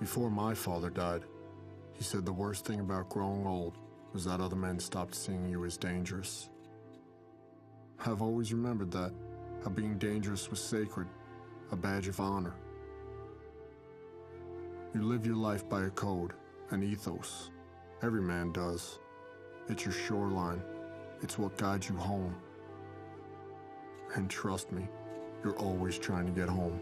Before my father died, he said the worst thing about growing old was that other men stopped seeing you as dangerous. I've always remembered that, how being dangerous was sacred, a badge of honor. You live your life by a code, an ethos. Every man does. It's your shoreline. It's what guides you home. And trust me, you're always trying to get home.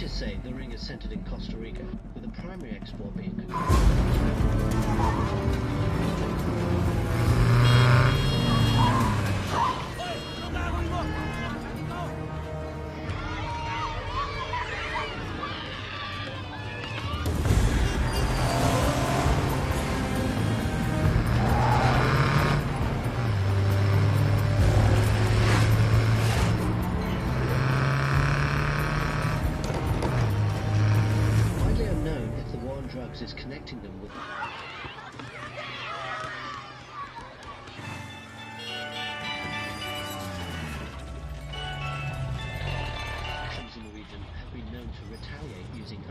Say the ring is centered in Costa Rica, with the primary export being is connecting them with actions in the region have been known to retaliate using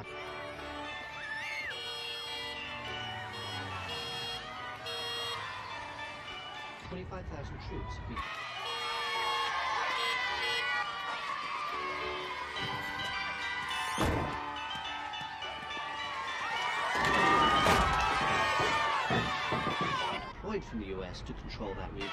25,000 troops have been from the US to control that region.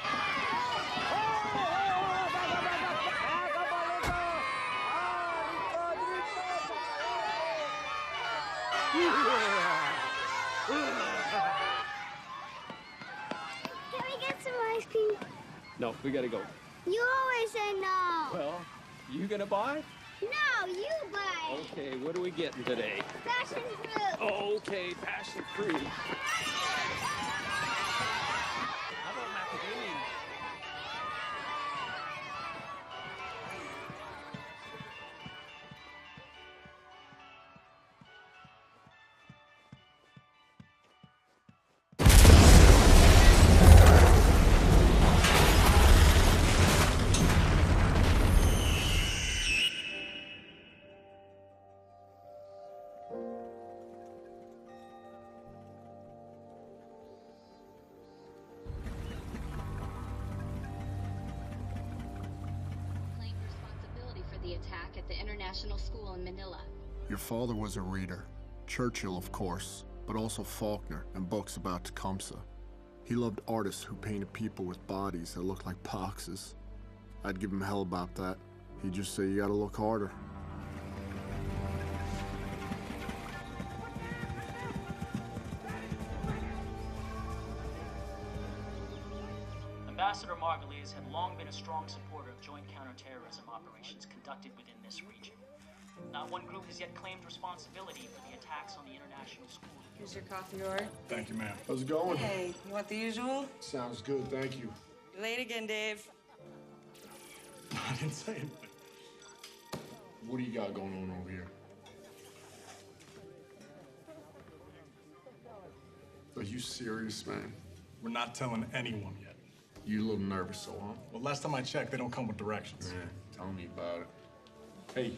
Can we get some ice cream? No, we gotta go. You always say no. Well, you gonna buy? No, you buy. Okay, what are we getting today? Passion fruit. Oh, okay, passion fruit. The attack at the international school in Manila. Your father was a reader. Churchill, of course, but also Faulkner and books about Tecumseh. He loved artists who painted people with bodies that looked like boxes. I'd give him hell about that. He'd just say you gotta look harder. Ambassador Margulies had long been a strong supporter of joint counterterrorism operations conducted within this region. Not one group has yet claimed responsibility for the attacks on the international school. Here's your coffee order. Thank you, ma'am. How's it going? Hey, you want the usual? Sounds good, thank you. You're late again, Dave. I didn't say anything. What do you got going on over here? Are you serious, man? We're not telling anyone yet. You a little nervous, so, huh? Well, last time I checked, they don't come with directions. Yeah, tell me about it. Hey,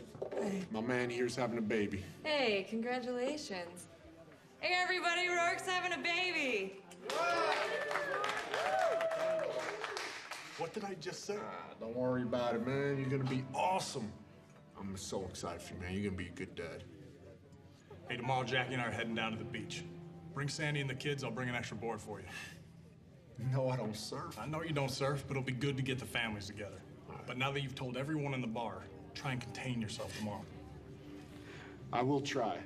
my man here's having a baby. Hey, congratulations. Hey, everybody, Rourke's having a baby. What did I just say? Don't worry about it, man. You're gonna be awesome. I'm so excited for you, man. You're gonna be a good dad. Hey, tomorrow Jackie and I are heading down to the beach. Bring Sandy and the kids, I'll bring an extra board for you. No, I don't surf. I know you don't surf, but it'll be good to get the families together. But now that you've told everyone in the bar, try and contain yourself tomorrow. I will try.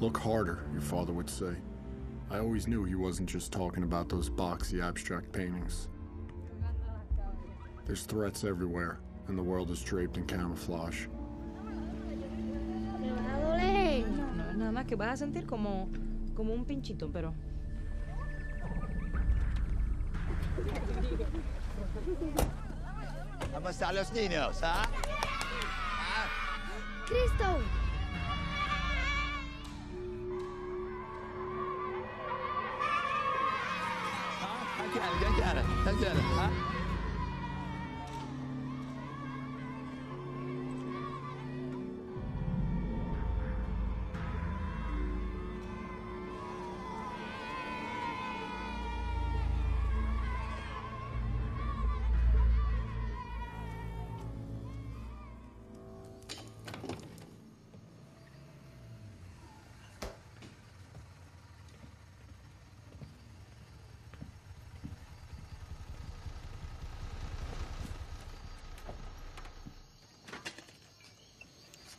Look harder, your father would say. I always knew he wasn't just talking about those boxy abstract paintings. There's threats everywhere, and the world is draped in camouflage. Me va a doler. No, nada más que vas a sentir como un pinchito, pero... ¿Cómo están los niños, ah? Cristo. Again, huh?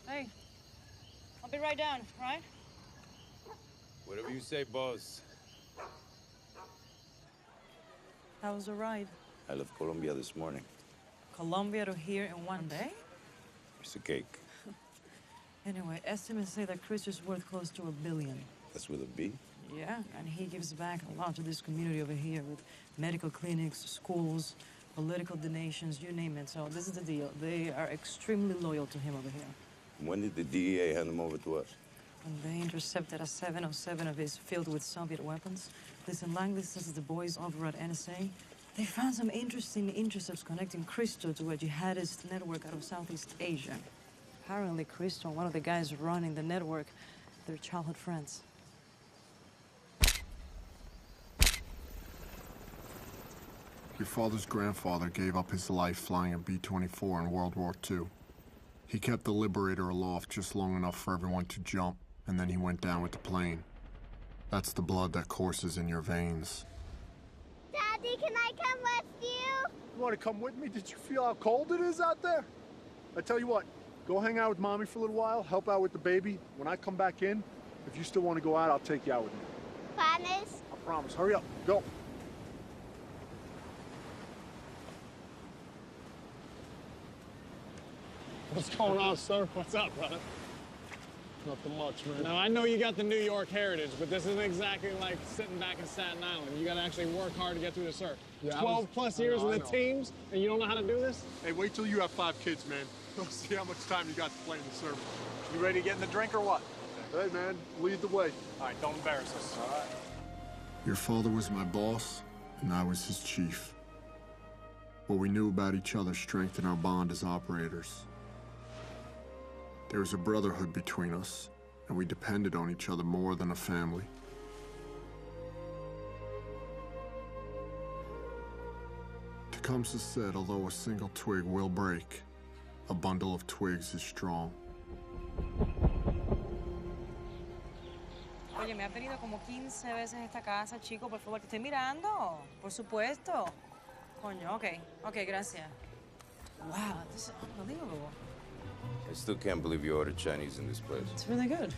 Hey, I'll be right down, right? Whatever you say, boss. How was the ride? I left Colombia this morning. Colombia to here in one day? It's a cake. Anyway, estimates say that Chris is worth close to $1 billion. That's with a B? Yeah, and he gives back a lot to this community over here with medical clinics, schools, political donations, you name it. So this is the deal. They are extremely loyal to him over here. When did the DEA hand them over to us? When they intercepted a 707 of his filled with Soviet weapons. Listen, Langley says the boys over at NSA, they found some interesting intercepts connecting Cristo to a jihadist network out of Southeast Asia. Apparently, Cristo and one of the guys running the network, they're childhood friends. Your father's grandfather gave up his life flying a B-24 in World War II. He kept the Liberator aloft just long enough for everyone to jump, and then he went down with the plane. That's the blood that courses in your veins. Daddy, can I come with you? You want to come with me? Did you feel how cold it is out there? I tell you what, go hang out with Mommy for a little while, help out with the baby. When I come back in, if you still want to go out, I'll take you out with me. Promise? I promise. Hurry up. Go. What's going on, sir? What's up, brother? Nothing much, man. Now, I know you got the New York heritage, but this isn't exactly like sitting back in Staten Island. You got to actually work hard to get through the surf. Yeah, 12 plus years with the teams, and you don't know how to do this? Hey, wait till you have 5 kids, man. We'll see how much time you got to play in the surf. You ready to get in the drink or what? Hey, man, lead the way. All right, don't embarrass us. All right. Your father was my boss, and I was his chief. What we knew about each other strengthened our bond as operators. There was a brotherhood between us, and we depended on each other more than a family. Tecumseh said, although a single twig will break, a bundle of twigs is strong. Oye, me has venido como 15 veces a esta casa, chico. Por favor, te estoy mirando. Por supuesto. Coño, ok, gracias. Wow, this is unbelievable. I still can't believe you ordered Chinese in this place. It's really good.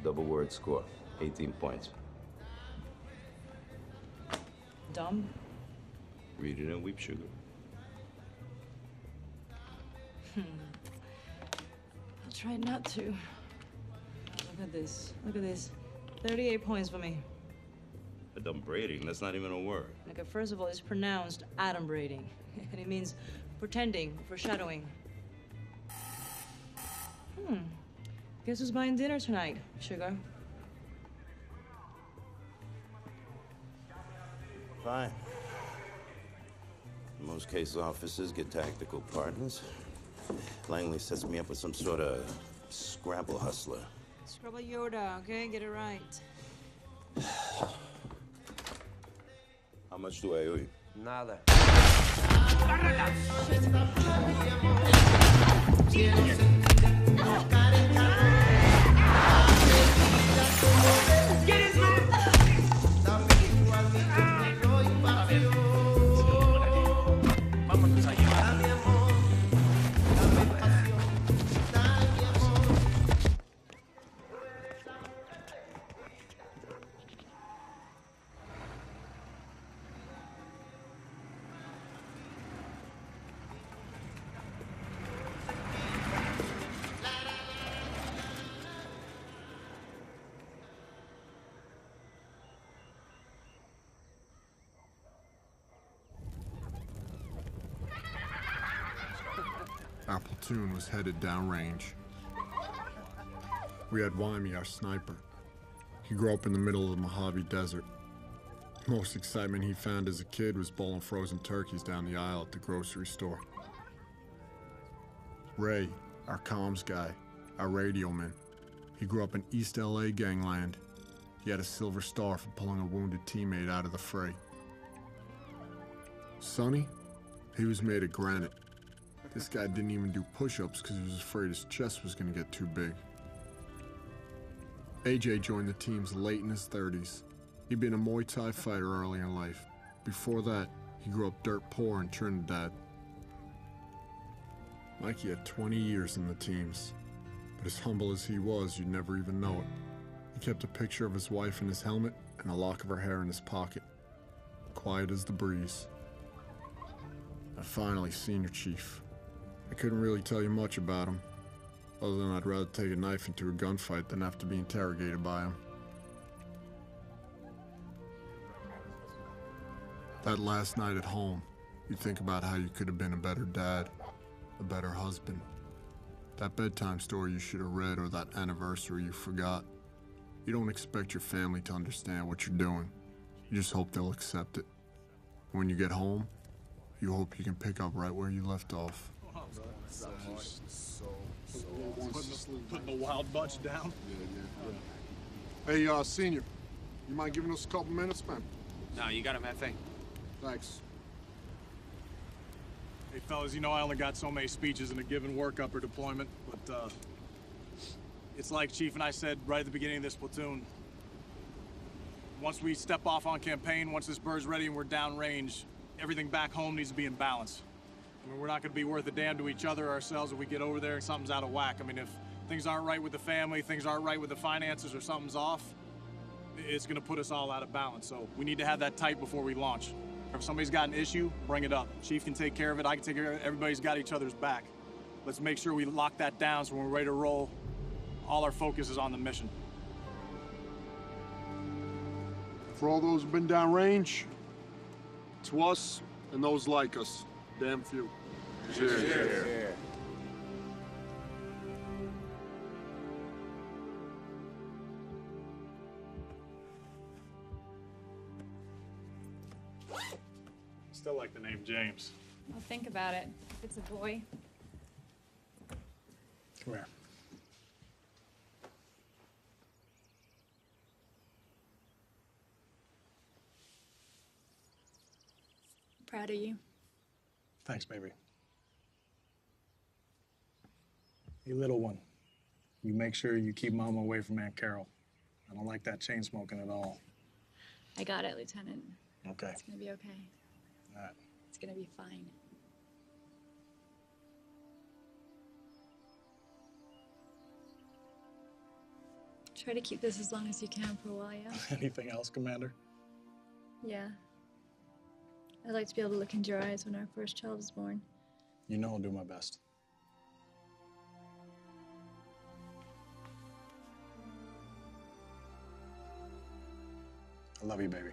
Double word score, 18 points. Dumb. Read it and weep, sugar. I'll try not to. Look at this. Look at this. 38 points for me. Adumbrating, that's not even a word. Okay, first of all, it's pronounced adumbrating. And it means pretending, foreshadowing. Guess who's buying dinner tonight, sugar? Fine. Most case officers get tactical partners. Langley sets me up with some sort of Scrabble hustler. Scrabble Yoda, okay? Get it right. How much do I owe you? Nada. Our platoon was headed downrange. We had Wyme, our sniper. He grew up in the middle of the Mojave Desert. Most excitement he found as a kid was bowling frozen turkeys down the aisle at the grocery store. Ray, our comms guy, our radio man. He grew up in East LA gangland. He had a silver star for pulling a wounded teammate out of the fray. Sonny, he was made of granite. This guy didn't even do push-ups because he was afraid his chest was going to get too big. AJ joined the teams late in his 30s. He'd been a Muay Thai fighter early in life. Before that, he grew up dirt poor in Trinidad. Mikey had 20 years in the teams, but as humble as he was, you'd never even know it. He kept a picture of his wife in his helmet and a lock of her hair in his pocket, quiet as the breeze. And finally, Senior Chief. I couldn't really tell you much about him, other than I'd rather take a knife into a gunfight than have to be interrogated by him. That last night at home, you think about how you could have been a better dad, a better husband. That bedtime story you should have read or that anniversary you forgot. You don't expect your family to understand what you're doing. You just hope they'll accept it. When you get home, you hope you can pick up right where you left off. Putting the wild bunch down. Hey, Senior, you mind giving us a couple minutes, man? No, you got him, Hefe. Thanks. Hey, fellas, you know I only got so many speeches in a given workup or deployment, but it's like Chief and I said right at the beginning of this platoon. Once we step off on campaign, once this bird's ready and we're downrange, everything back home needs to be in balance. I mean, we're not going to be worth a damn to each other or ourselves if we get over there and something's out of whack. I mean, if things aren't right with the family, things aren't right with the finances, or something's off, it's going to put us all out of balance. So we need to have that tight before we launch. If somebody's got an issue, bring it up. Chief can take care of it. I can take care of it. Everybody's got each other's back. Let's make sure we lock that down so when we're ready to roll, all our focus is on the mission. For all those who've been downrange, to us and those like us, damn few. Cheers. Cheers. Still like the name James. I'll think about it. If it's a boy. Come here. Proud of you. Thanks, baby. Hey, little one, you make sure you keep Mama away from Aunt Carol. I don't like that chain smoking at all. I got it, Lieutenant. Okay. It's gonna be okay. All right. It's gonna be fine. Try to keep this as long as you can for a while, yeah? Anything else, Commander? Yeah. I'd like to be able to look into your eyes when our first child is born. You know I'll do my best. I love you, baby.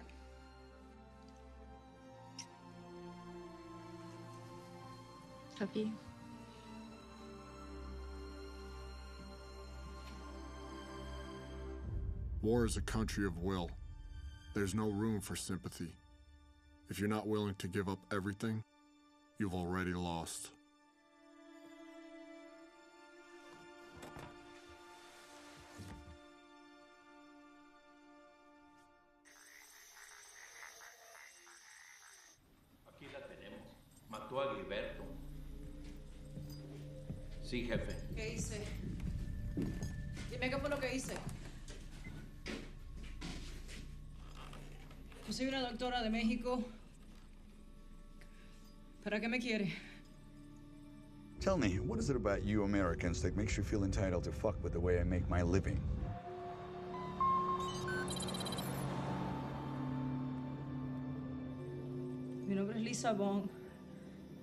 Love you. War is a country of will. There's no room for sympathy. If you're not willing to give up everything, you've already lost. Aquí la tenemos. Mató a Gilberto. Sí, jefe. ¿Qué hice? Dime qué fue lo que hice. Yo soy una doctora de México. ¿Para qué me quiere? Tell me, what is it about you Americans that makes you feel entitled to fuck with the way I make my living? Mi nombre es Lisa Bond.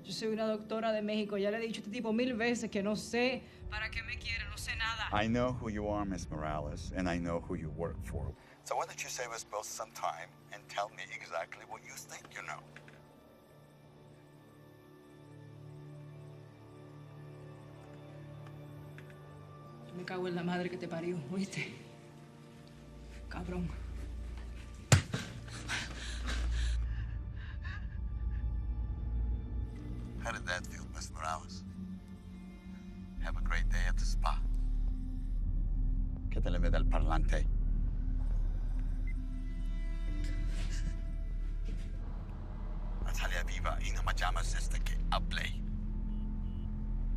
Yo soy una doctora de México. Ya le he dicho a este tipo 1000 veces que no sé para qué me quiere, no sé nada. I know who you are, Miss Morales, and I know who you work for. So why don't you save us both some time and tell me exactly what you think you know? Yo me cago en la madre que te parió, ¿oíste? Cabrón. How did that feel, Miss Morales? Have a great day at the spa. ¿Qué te le ve del parlante? Natalia viva y no me llamas desde que hablé.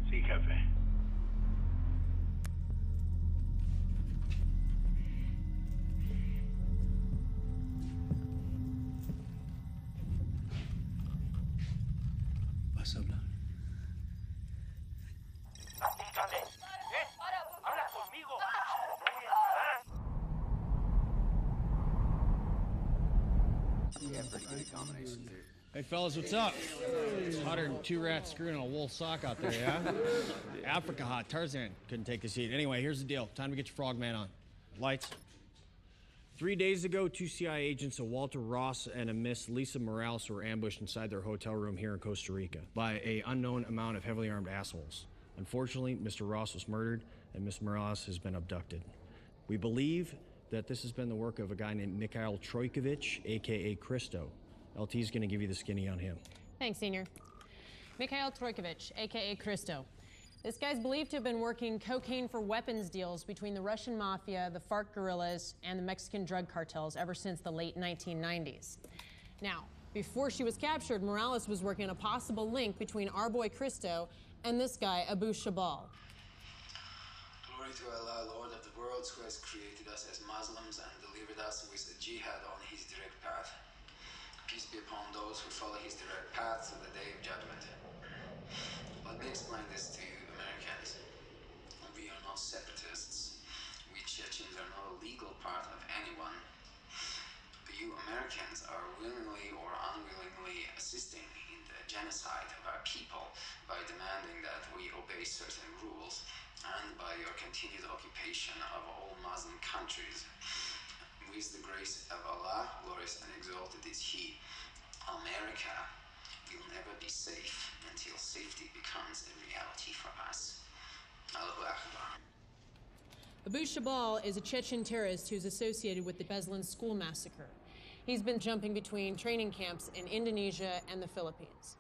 Sí, jefe. ¿Vas a hablar? Escúchame. Habla conmigo. Hey, fellas, what's up? It's hotter than 2 rats screwing on a wool sock out there, yeah? Africa hot. Tarzan couldn't take this heat. Anyway, here's the deal. Time to get your frogman on. Lights. 3 days ago, 2 CIA agents, a Walter Ross and a Miss Lisa Morales, were ambushed inside their hotel room here in Costa Rica by an unknown amount of heavily armed assholes. Unfortunately, Mr. Ross was murdered and Miss Morales has been abducted. We believe that this has been the work of a guy named Mikhail Trojkovic, aka Christo. LT's gonna give you the skinny on him. Thanks, Senior. Mikhail Trojkovic, aka Christo. This guy's believed to have been working cocaine for weapons deals between the Russian mafia, the FARC guerrillas, and the Mexican drug cartels ever since the late 1990s. Now, before she was captured, Morales was working on a possible link between our boy Christo and this guy, Abu Shabal. Glory to Allah, Lord of the worlds, who has created us as Muslims and delivered us with a jihad on his direct path. Peace be upon those who follow his direct path to the day of judgment. Let me explain this to you, Americans. We are not separatists. We Chechens are not a legal part of anyone. You Americans are willingly or unwillingly assisting in the genocide of our people by demanding that we obey certain rules and by your continued occupation of all Muslim countries. With the grace of Allah, glorious and exalted is He, America will never be safe until safety becomes a reality for us. Allahu Akbar. Abu Shabal is a Chechen terrorist who's associated with the Beslan school massacre. He's been jumping between training camps in Indonesia and the Philippines.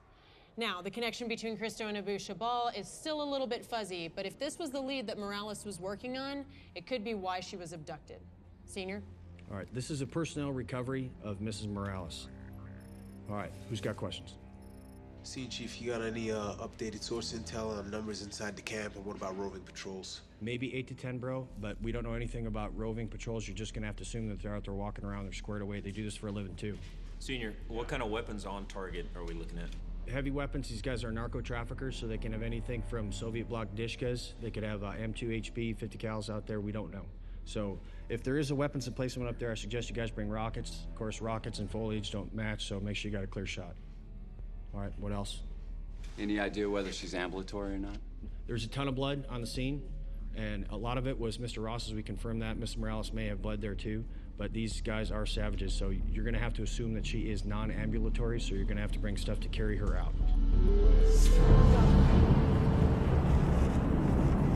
Now, the connection between Christo and Abu Shabal is still a little bit fuzzy, but if this was the lead that Morales was working on, it could be why she was abducted. Senior? All right, this is a personnel recovery of Mrs. Morales. All right, who's got questions? See, Chief, you got any updated source intel on numbers inside the camp, and what about roving patrols? Maybe 8 to 10, bro, but we don't know anything about roving patrols. You're just gonna have to assume that they're out there walking around, they're squared away. They do this for a living, too. Senior, what kind of weapons on target are we looking at? Heavy weapons. These guys are narco traffickers, so they can have anything from Soviet bloc dishkas. They could have M2 HP, 50 cals out there. We don't know. So if there is a weapons emplacement up there, I suggest you guys bring rockets. Of course, rockets and foliage don't match, so make sure you got a clear shot. All right, what else? Any idea whether she's ambulatory or not? There's a ton of blood on the scene, and a lot of it was Mr. Ross's. We confirmed that. Mr. Morales may have bled there too, but these guys are savages, so you're gonna have to assume that she is non-ambulatory, so you're gonna have to bring stuff to carry her out.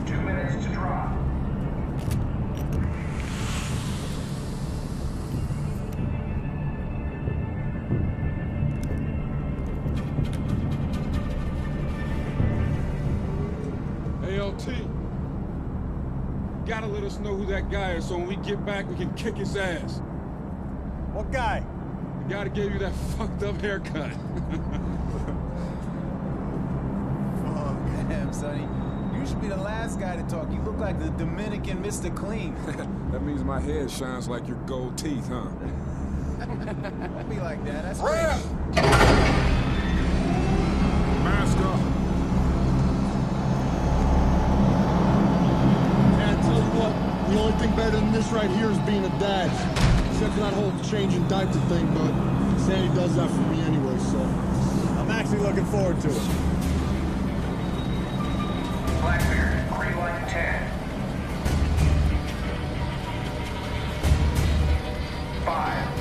2 minutes to drop. team. Gotta let us know who that guy is so when we get back, we can kick his ass. What guy? The guy that gave you that fucked up haircut. Oh, damn, Sonny. You should be the last guy to talk. You look like the Dominican Mr. Clean. That means my head shines like your gold teeth, huh? Don't be like that. That's Rap! crazy. Mask up. Man, I tell you what, the only thing better than this right here is being a dad. Except for that whole changing diaper thing, but Sandy does that for me anyway, so I'm actually looking forward to it. Blackbeard, green light 10. 5.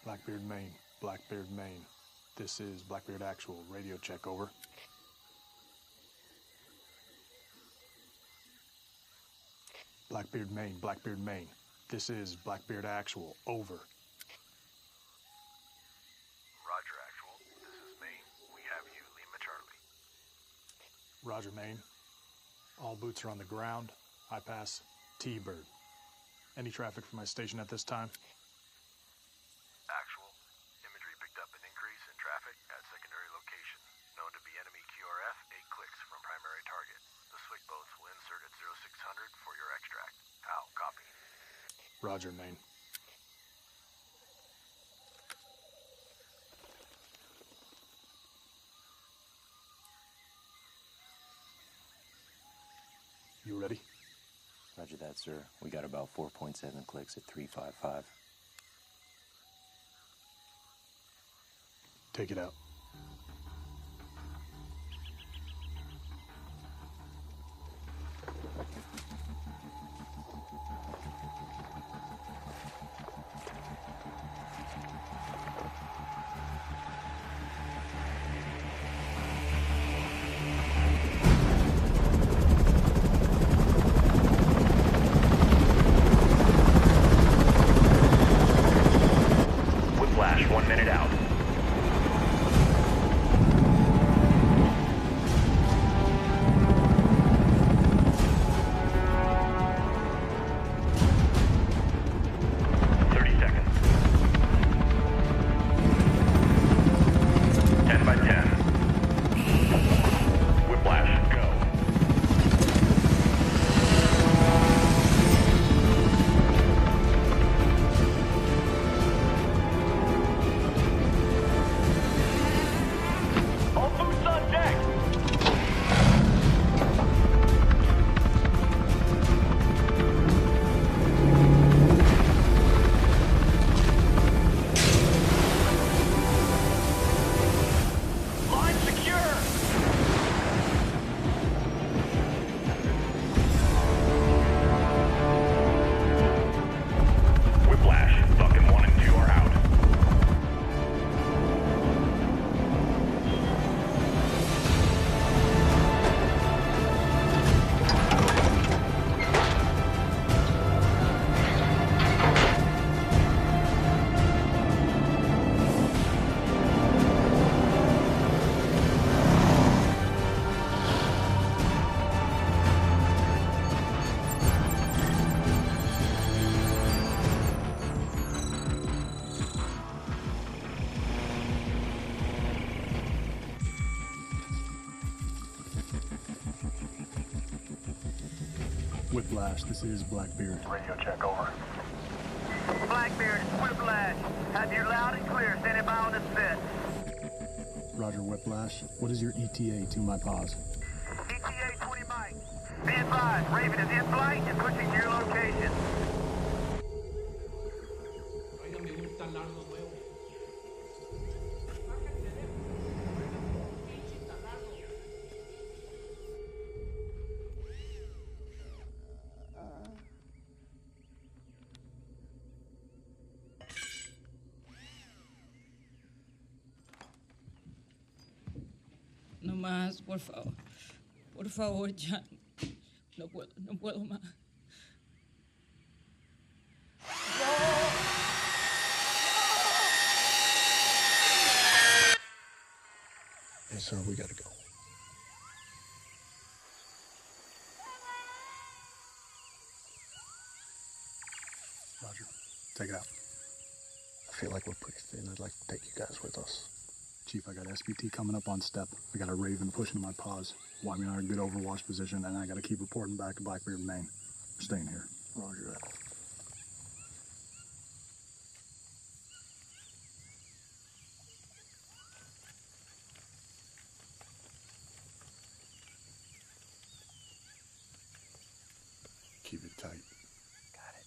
Blackbeard, Maine. Blackbeard, Maine. This is Blackbeard Actual. Radio check, over. Blackbeard, Maine. Blackbeard, Maine. This is Blackbeard Actual. Over. Roger, Actual. This is Maine. We have you. Lima Charlie. Roger, Maine. All boots are on the ground. I pass T-Bird. Any traffic from my station at this time? Actual. Imagery picked up an increase in traffic at secondary location. Known to be enemy QRF, 8 clicks from primary target. The SWIC boats will insert at 0600 for your extract. How? Copy. Roger, Maine. You ready? Roger that, sir. We got about 4.7 clicks at 355. Take it out. Whiplash, 1 minute out. Whiplash, this is Blackbeard. Radio check, over. Blackbeard, it's Whiplash. Have you loud and clear. Standing by on this fit. Roger, Whiplash. What is your ETA to my pause? ETA 20 mics. Be advised, Raven is in flight and pushing to your location. No más, por favor. Por favor, ya. No puedo más. Hey, sir, we gotta go. Roger, take it out. I feel like we're pretty thin. I'd like to take you guys with us. Chief, I got SPT coming up on step. I got a Raven pushing my paws. Want me in a good overwatch position, and I gotta keep reporting back to Blackbeard, Maine. We're staying here. Roger that. Keep it tight. Got it.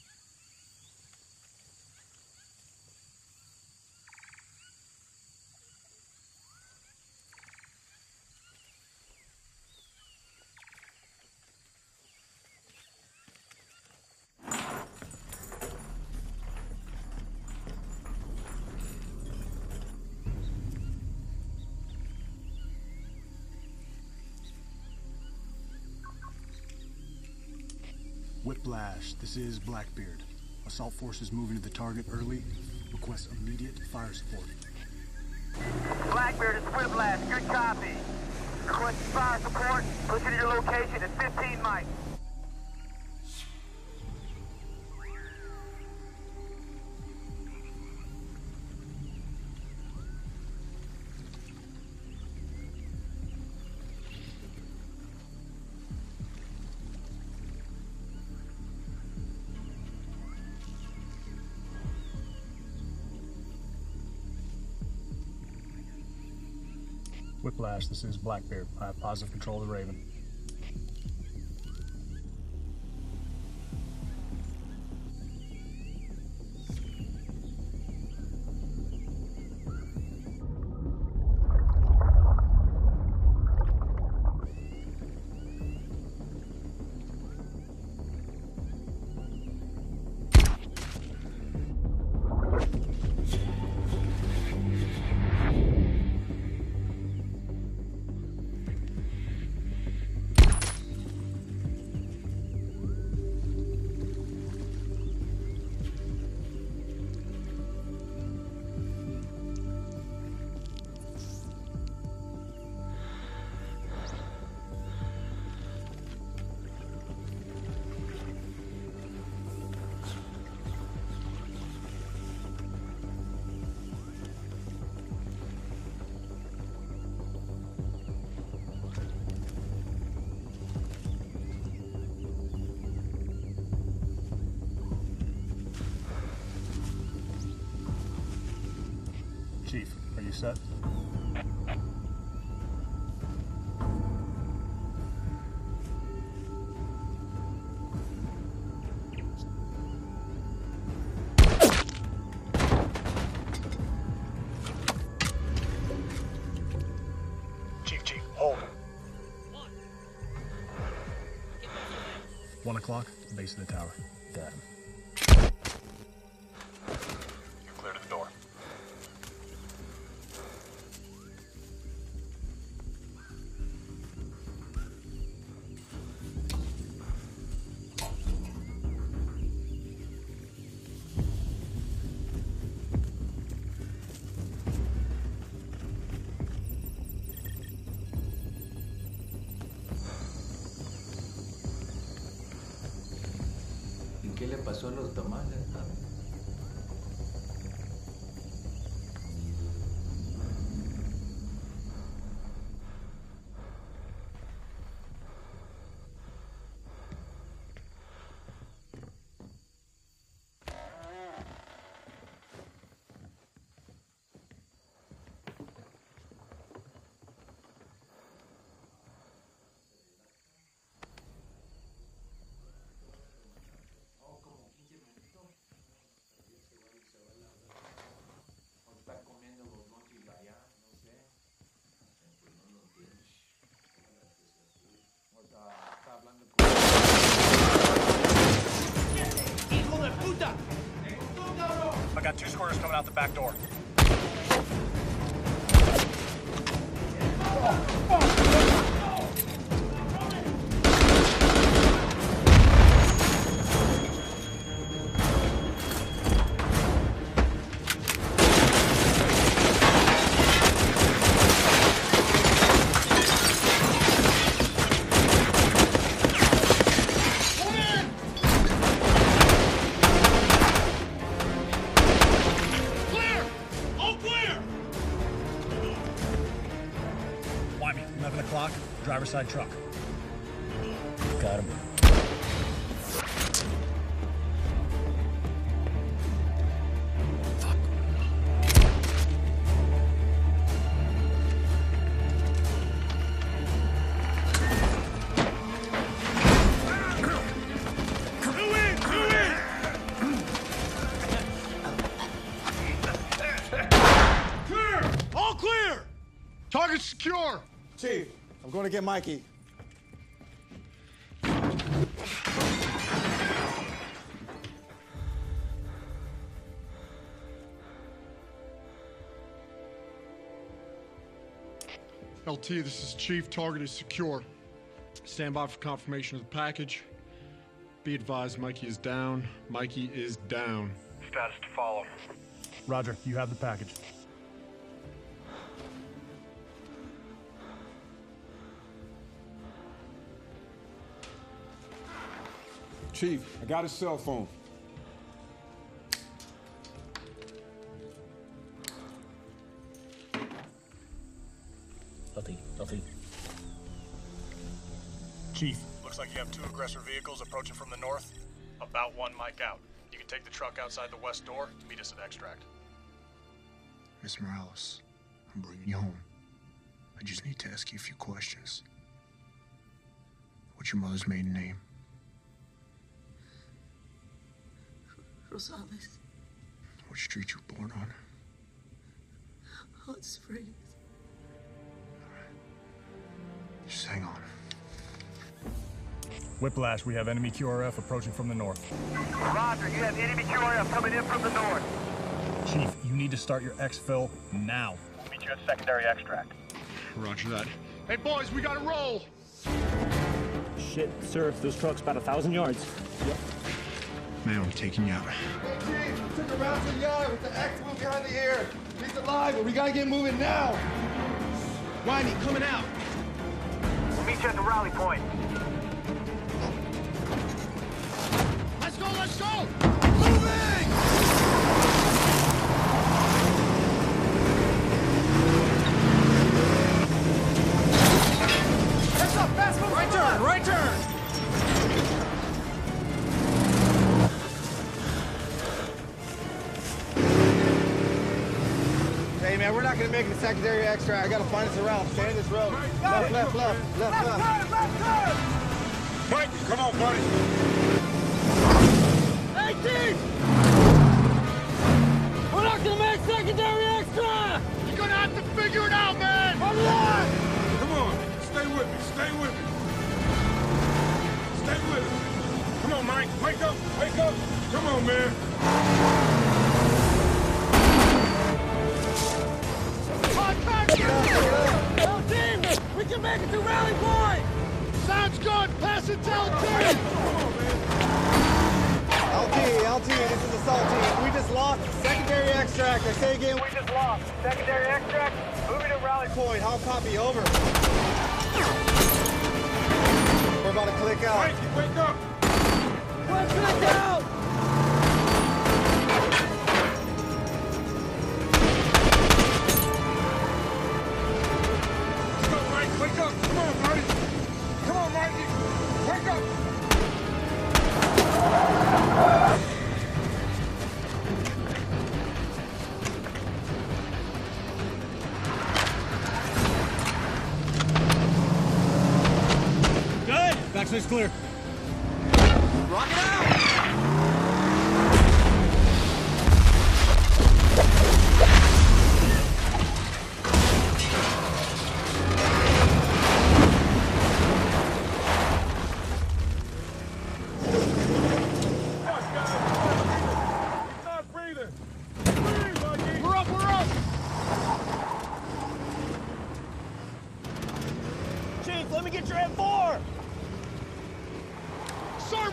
Whiplash, this is Blackbeard. Assault forces moving to the target early. Request immediate fire support. Blackbeard is Whiplash. Good copy. Requesting fire support. Pushing to your location at 15 mics. Whiplash, this is Blackbeard. I have positive control of the Raven. Chief, are you set? Chief, hold. 1 o'clock, base of the tower. Got him. You're clear to the door. ¿Qué le pasó a los tamales? I got 2 squares coming out the back door. Driver's side truck. Got him. Clear! All clear! Target secure! Chief, I'm going to get Mikey. LT, this is Chief. Target is secure. Stand by for confirmation of the package. Be advised, Mikey is down. Mikey is down. Status to follow. Roger, you have the package. Chief, I got his cell phone. LT. Chief, looks like you have 2 aggressor vehicles approaching from the north. About 1 mic out. You can take the truck outside the west door. Meet us at extract. Miss Morales, I'm bringing you home. I just need to ask you a few questions. What's your mother's maiden name? Rosales. What street you were born on? Hot Springs. Just hang on. Whiplash, we have enemy QRF approaching from the north. Roger, you have enemy QRF coming in from the north. Chief, you need to start your exfil now. We'll meet you at secondary extract. Roger that. Hey, boys, we gotta roll! Shit, sir, this truck's about 1,000 yards. Yep. Man, I'm taking you out. Hey, Chief, took a round to the yard with the X move behind the ear. He's alive, but we gotta get moving now. Winey, coming out. We'll meet you at the rally point. Let's go, let's go! Moving! Heads up, fast move! Right turn, right turn! Hey, man, we're not gonna make it to secondary extract. I gotta find us around. Stay in this road. Left. Left turn! Mike, come on, buddy. Hey, Chief! We're not gonna make secondary extra! You're gonna have to figure it out, man! All right! Come on, stay with me, stay with me. Stay with me. Come on, Mike, wake up, wake up. Come on, man. L team, we can make it to rally point! Sounds good! Pass it to LT! LT, this is Assault Team. We just lost secondary extract. I say again, We just lost. Secondary extract, moving to rally point. How copy? Over. We're about to click out. Mike, wake up. Let's click out! Wake up! Come on, buddy! Come on, Mikey! Wake up! Good! Backside's clear. Rock it out!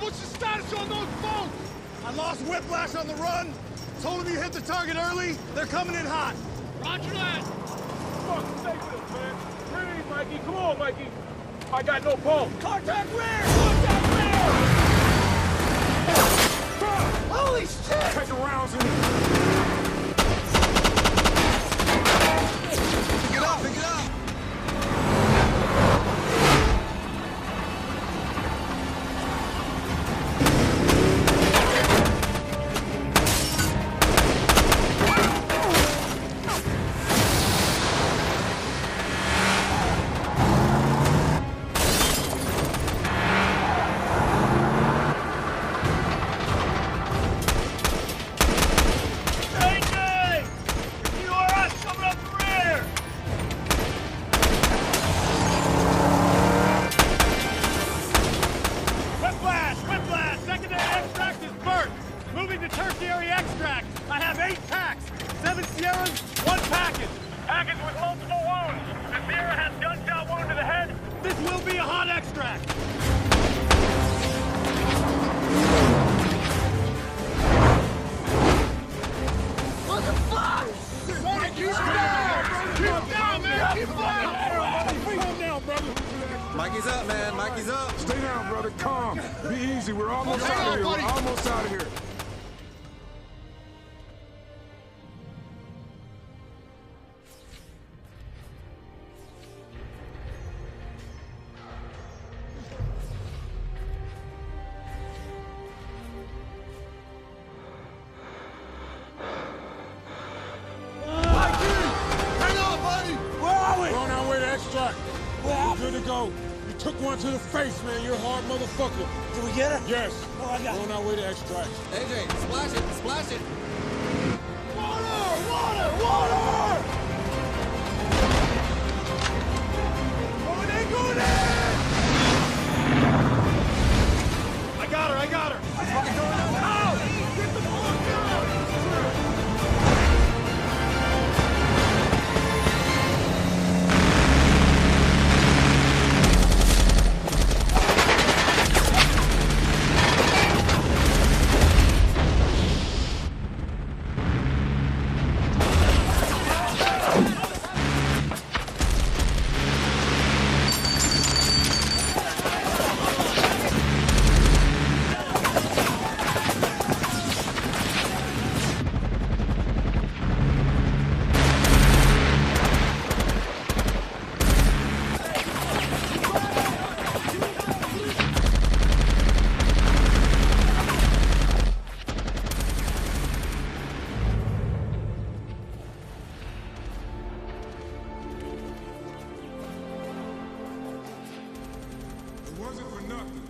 what's the status on those boats? I lost Whiplash on the run. Told him you hit the target early. They're coming in hot. Roger that. Fuck, stay with us, man. Hey, Mikey, come on, Mikey. I got no boat. Contact rear! Contact rear! Holy shit! Take the rounds in. Pick it up, pick it up! Mikey's up, man. Mikey's up. Stay down, brother. Calm. Be easy. We're almost out of here. We're almost out of here. Good to go. You took one to the face, man. You're a hard motherfucker. Did we get her? Yes. Oh, I got We're on our way to extract. AJ, splash it, splash it. Water! Water! Water! Going in, going in! I got her, I got her. I'm fucking going out. Out! Get the fuck out! It wasn't for nothing.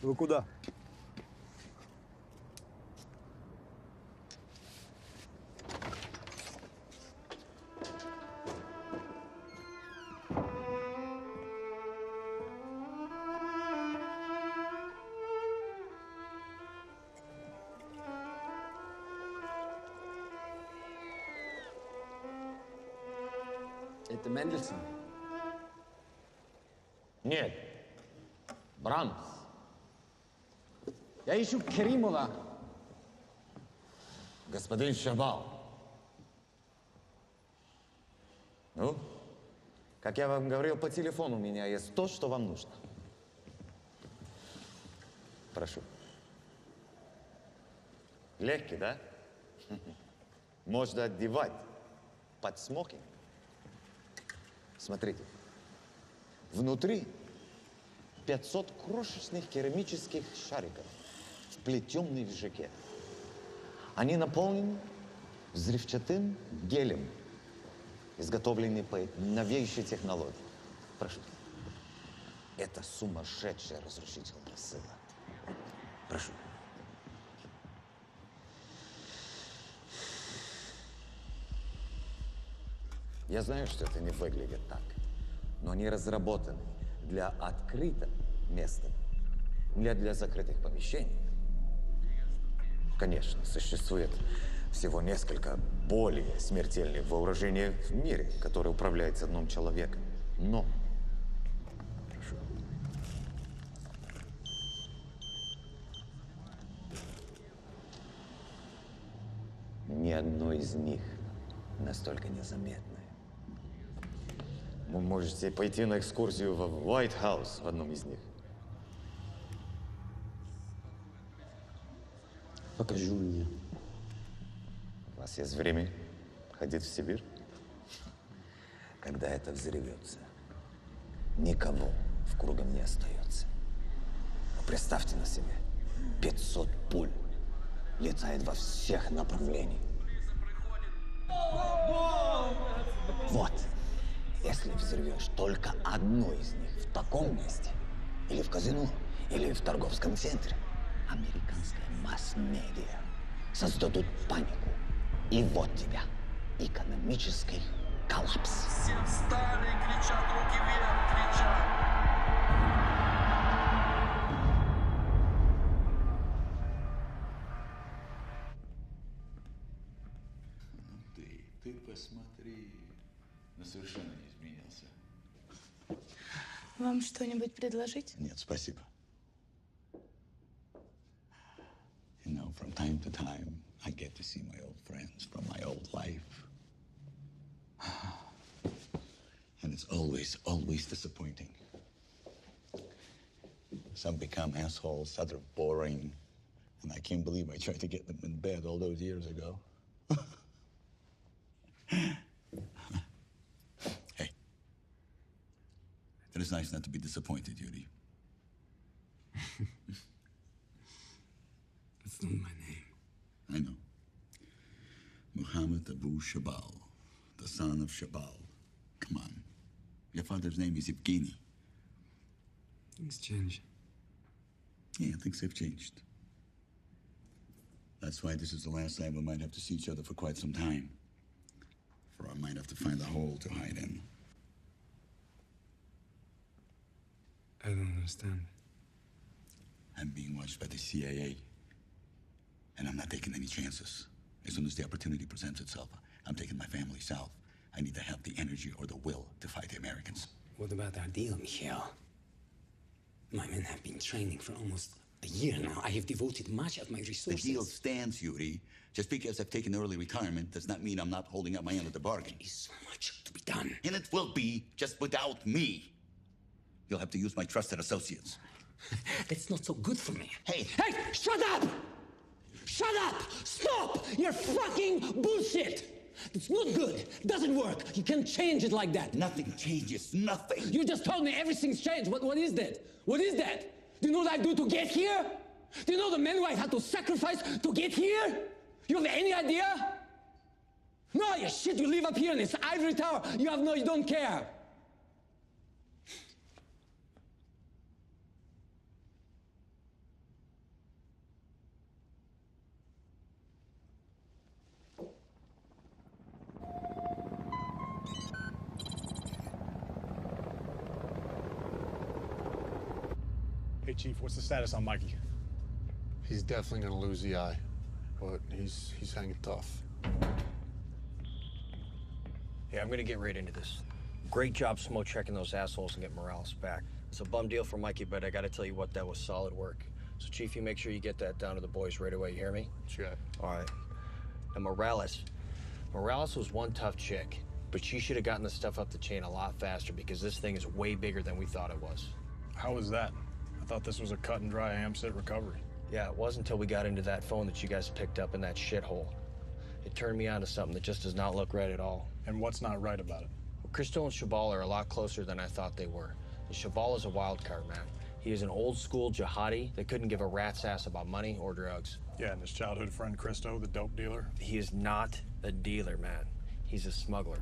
Вы куда? Это Мендельсон? Нет. Брамс. Я ищу Керимова. Господин Шабал. Ну, как я вам говорил по телефону, у меня есть то, что вам нужно. Прошу. Легкий, да? Можно одевать под смокинг. Смотрите. Внутри 500 крошечных керамических шариков, вплетенных в жакет. Они наполнены взрывчатым гелем, изготовленный по новейшей технологии. Прошу. Это сумасшедшая разрушительная сила. Прошу. Я знаю, что это не выглядит так, но они разработаны для открытого места, не для закрытых помещений. Конечно, существует всего несколько более смертельных вооружений в мире, которые управляются одним человеком. Но, прошу, ни одно из них настолько незаметное. Вы можете пойти на экскурсию в White House в одном из них. Покажи мне. У вас есть время ходить в Сибирь? Когда это взорвется, никого в кругом не остается. Но представьте на себе, 500 пуль летает во всех направлениях. Вот. Если взорвешь только одну из них в таком месте, или в казино, или в торговском центре, американская масс-медиа создадут панику. И вот тебя, экономический коллапс. Все встали, кричат, руки вверх, кричат. Ты посмотри, но совершенно не изменился. Вам что-нибудь предложить? Нет, спасибо. You know, from time to time, I get to see my old friends from my old life. And it's always disappointing. Some become assholes, others boring. And I can't believe I tried to get them in bed all those years ago. Hey. It is nice not to be disappointed, Yuri. That's not my name. I know. Muhammad Abu Shabal, the son of Shabal. Come on. Your father's name is Evgeny. Things change. Yeah, things have changed. That's why this is the last time we might have to see each other for quite some time. For I might have to find a hole to hide in. I don't understand. I'm being watched by the CIA. And I'm not taking any chances. As soon as the opportunity presents itself, I'm taking my family south. I need to have the energy or the will to fight the Americans. What about our deal, Michael? My men have been training for almost a year now. I have devoted much of my resources. The deal stands, Yuri. Just because I've taken early retirement does not mean I'm not holding up my end of the bargain. There is so much to be done. And it will be, just without me. You'll have to use my trusted associates. That's not so good for me. Hey! Hey! Shut up! Shut up! Stop! You're fucking bullshit! It's not good. Doesn't work. You can't change it like that. Nothing changes. Nothing. You just told me everything's changed. What is that? What is that? Do you know what I do to get here? Do you know the men who I had to sacrifice to get here? You have any idea? No, you shit. You live up here in this ivory tower. You don't care. Chief, what's the status on Mikey? He's definitely gonna lose the eye, but he's hanging tough. Yeah, I'm gonna get right into this. Great job smoke checking those assholes and get Morales back. It's a bum deal for Mikey, but I gotta tell you what, that was solid work. So, Chief, you make sure you get that down to the boys right away, you hear me? Sure. All right. And Morales was one tough chick, but she should have gotten the stuff up the chain a lot faster because this thing is way bigger than we thought it was. How was that? I thought this was a cut and dry ham-sit recovery. Yeah, it wasn't until we got into that phone that you guys picked up in that shithole. It turned me on to something that just does not look right at all. And what's not right about it? Well, Christo and Shabal are a lot closer than I thought they were. And Shabal is a wild card, man. He is an old-school jihadi that couldn't give a rat's ass about money or drugs. Yeah, and his childhood friend Christo, the dope dealer? He is not a dealer, man. He's a smuggler.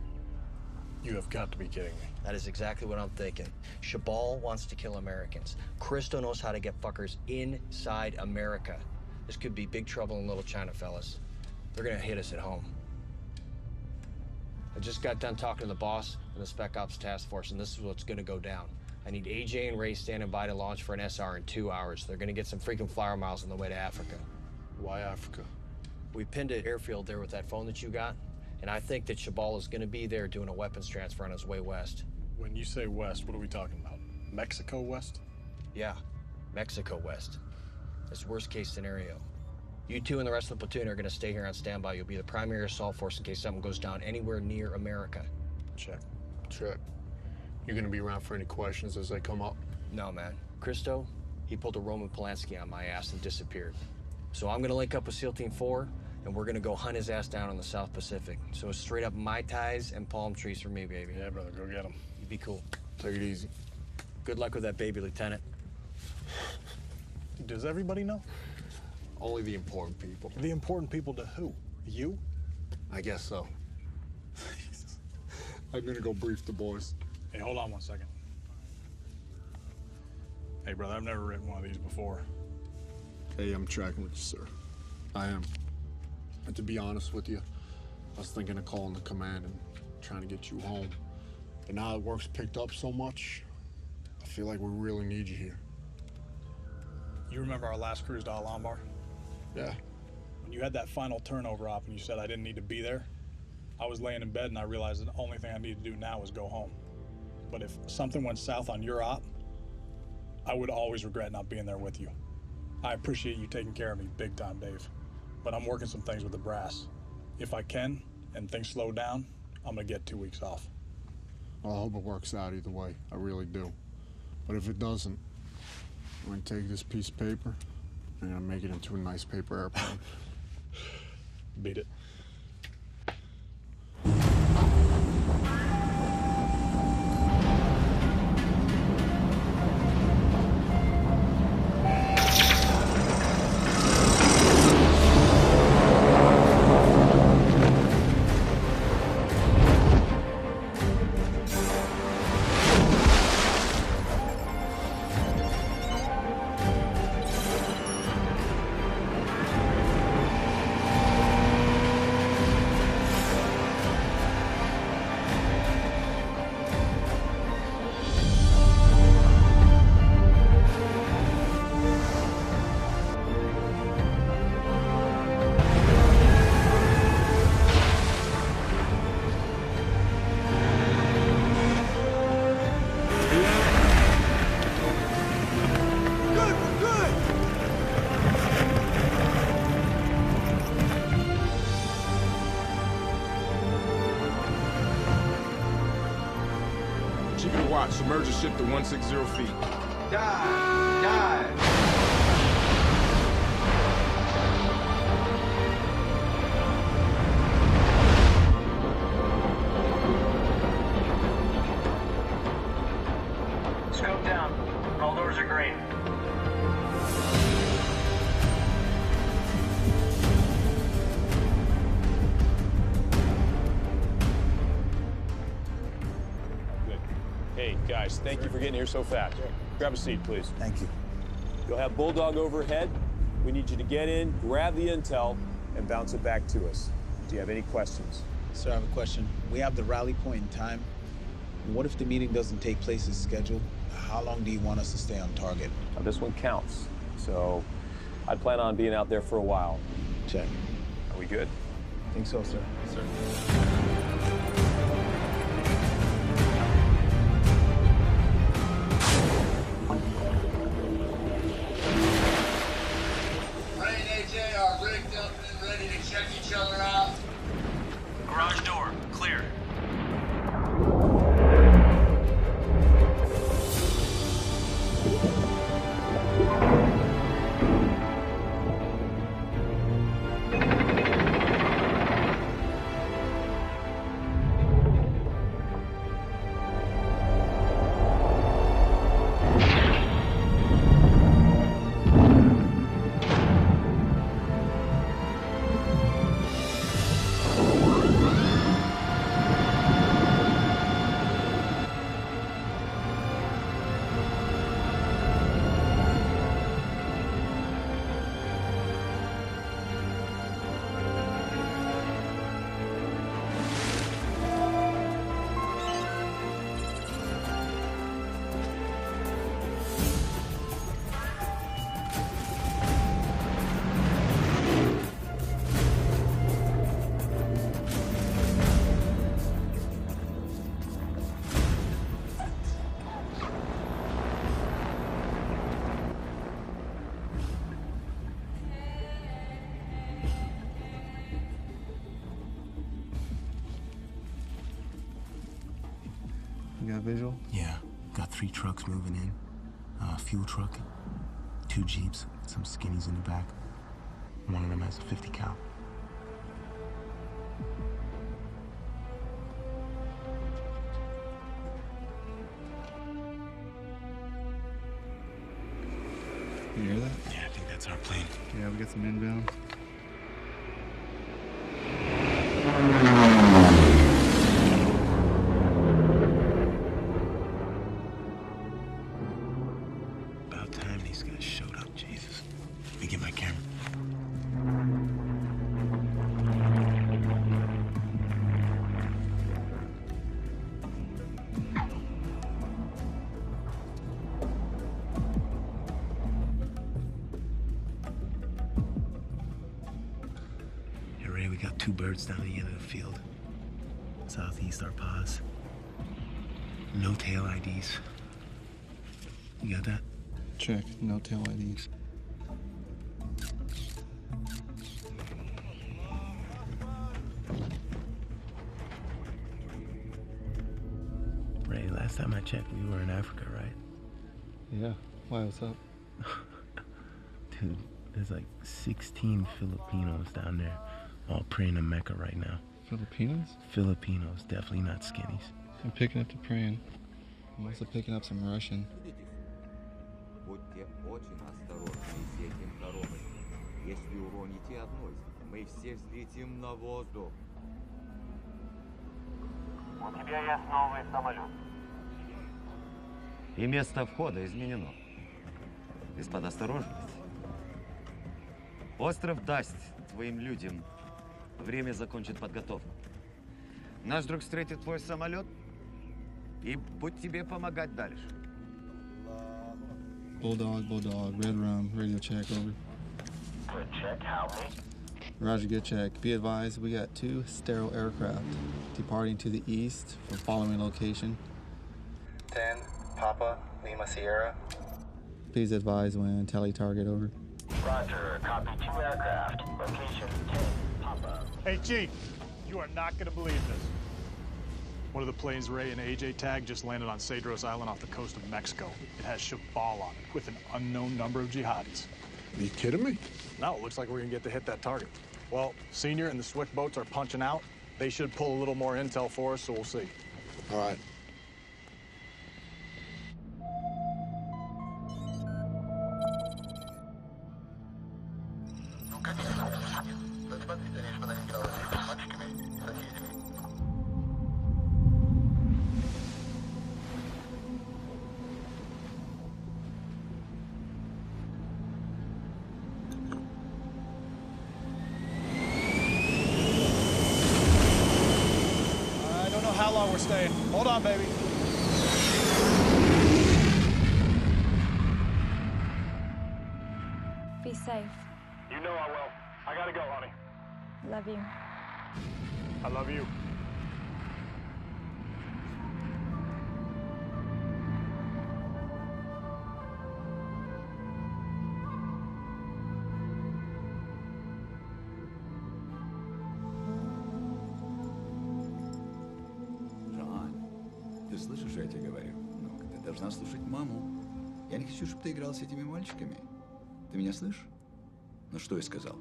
You have got to be kidding me. That is exactly what I'm thinking. Shabal wants to kill Americans. Christo knows how to get fuckers inside America. This could be big trouble in Little China, fellas. They're gonna hit us at home. I just got done talking to the boss and the Spec Ops Task Force, and this is what's gonna go down. I need AJ and Ray standing by to launch for an SR in 2 hours. They're gonna get some freaking flyer miles on the way to Africa. Why Africa? We pinned an airfield there with that phone that you got, and I think that Shabal is gonna be there doing a weapons transfer on his way west. When you say west, what are we talking about? Mexico west? Yeah, Mexico west. It's worst case scenario. You two and the rest of the platoon are gonna stay here on standby. You'll be the primary assault force in case something goes down anywhere near America. Check. Check. You gonna be around for any questions as they come up? No, man. Christo, he pulled a Roman Polanski on my ass and disappeared. So I'm gonna link up with SEAL Team 4, and we're gonna go hunt his ass down in the South Pacific. So it's straight up Mai Tais and palm trees for me, baby. Yeah, brother, go get him. You be cool. Take it easy. Good luck with that baby, Lieutenant. Does everybody know? Only the important people. The important people to who? You? I guess so. I'm gonna go brief the boys. Hey, hold on 1 second. Hey, brother, I've never written one of these before. Hey, I'm tracking with you, sir. I am. And to be honest with you, I was thinking of calling the command and trying to get you home. But now that work's picked up so much, I feel like we really need you here. You remember our last cruise to Al-Anbar? Yeah. When you had that final turnover op and you said I didn't need to be there, I was laying in bed and I realized the only thing I need to do now is go home. But if something went south on your op, I would always regret not being there with you. I appreciate you taking care of me big time, Dave. But I'm working some things with the brass. If I can, and things slow down, I'm gonna get 2 weeks off. Well, I hope it works out either way. I really do. But if it doesn't, I'm gonna take this piece of paper and I'm gonna make it into a nice paper airplane. Beat it. Submerge the ship to 160 feet. Dive! Dive! Scope down. All doors are green. Hey, guys, thank you for getting here so fast. Grab a seat, please. Thank you. You'll have Bulldog overhead. We need you to get in, grab the intel, and bounce it back to us. Do you have any questions? Sir, I have a question. We have the rally point in time. What if the meeting doesn't take place as scheduled? How long do you want us to stay on target? Now, this one counts, so I'd plan on being out there for a while. Check. Are we good? I think so, sir. Sir. Ray and AJ are rigged up and ready to check each other out. Garage door, clear. You got visual? Yeah, got 3 trucks moving in. A fuel truck, 2 Jeeps, some skinnies in the back. One of them has a 50 cal. You hear that? Yeah, I think that's our plane. Yeah, we got some inbound. About time these guys showed up, Jesus. Let me get my camera. Hey, Ray, we got 2 birds down the end of the field. Southeast our pause. No tail IDs. You got that? Check. No tail IDs. Ray, last time I checked, we were in Africa, right? Yeah. Why? What's up? Dude, there's like 16 Filipinos down there, all praying to Mecca right now. Filipinos? Filipinos, definitely not skinnies. I'm picking up the praying. I'm also picking up some Russian. Будьте очень осторожны с этим дорогой. Если уроните одну из них, мы все взлетим на воздух. У тебя есть новый самолет. И место входа изменено. Господа, осторожность. Остров даст твоим людям время закончить подготовку. Наш друг встретит твой самолет и будет тебе помогать дальше. Bulldog, red rum, radio check, over. Good check, how many? Roger, good check. Be advised, we got 2 sterile aircraft departing to the east for following location. 10, Papa, Lima Sierra. Please advise when tally target, over. Roger, copy 2 aircraft. Location 10, Papa. Hey, Chief, you are not going to believe this. One of the planes Ray and AJ tagged just landed on Cedros Island off the coast of Mexico. It has Shabal on it with an unknown number of jihadis. Are you kidding me? No, it looks like we're going to get to hit that target. Well, Senior and the Swift boats are punching out. They should pull a little more intel for us, so we'll see. All right. I don't know how long we're staying. Hold on, baby. safe. You know I will. I gotta go, honey. Love you. I love you. Ты слышишь, что я тебе говорю? Ну, ты должна слушать маму. Я не хочу, чтобы ты играл с этими мальчиками. Ты меня слышишь? Ну, что я сказал?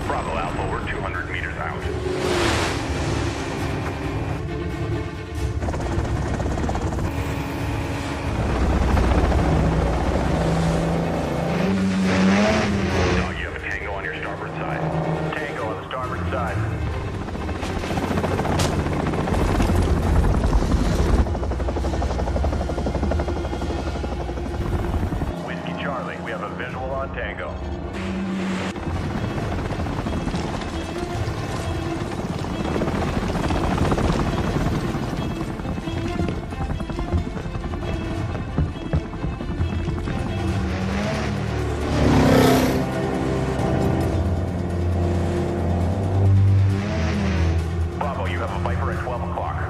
Bravo Alpha, we're 200 meters out. Dog, you have a Tango on your starboard side. Tango on the starboard side. Whiskey Charlie, we have a visual on Tango. Bravo, you have a Viper at 12 o'clock.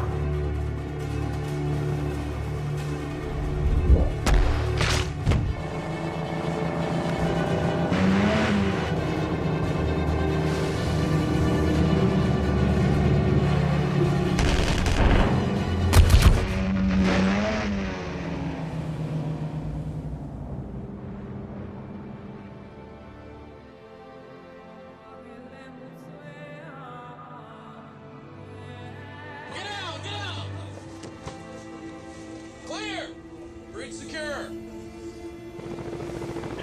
Get out! Get out! Clear! Bridge secure!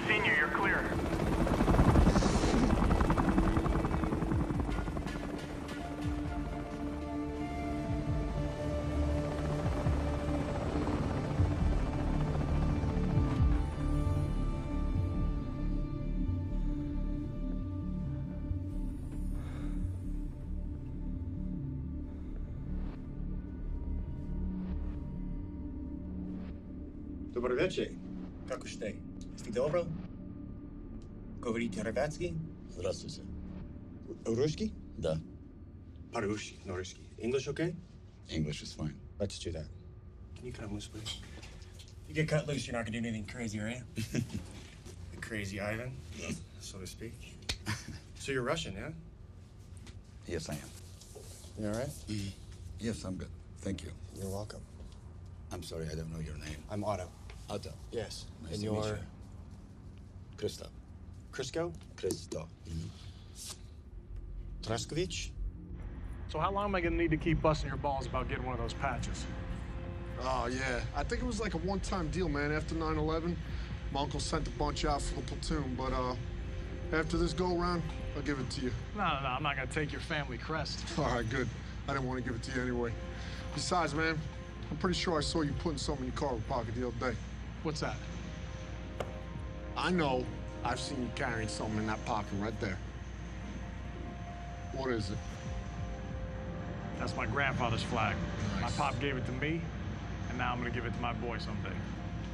Senior, you're clear. Добрый вечер. Как уж ты? Ты добро? Говорите ребятский? Здравствуйте. Русский? Да. По-русски, no русский. English okay? English is fine. Let's do that. Can you come loose, please? You get cut loose, you're not gonna do anything crazy, are you? The crazy Ivan, so to speak. So you're Russian, yeah? Yes, I am. You all right? Yes, I'm good. Thank you. You're welcome. I'm sorry, I don't know your name. I'm Otto. Otto. Yes. Nice And to meet you're you. Krista. Crisco? Krista. Traskovich? So how long am I gonna need to keep busting your balls about getting one of those patches? Oh, yeah. I think it was like a one-time deal, man. After 9/11, my uncle sent a bunch out for the platoon, but after this go-around, I'll give it to you. No, I'm not gonna take your family crest. All right, good. I didn't want to give it to you anyway. Besides, man, I'm pretty sure I saw you putting something in your cargo pocket the other day. What's that? I know. I've seen you carrying something in that pocket right there. What is it? That's my grandfather's flag. Nice. My pop gave it to me, and now I'm gonna give it to my boy someday.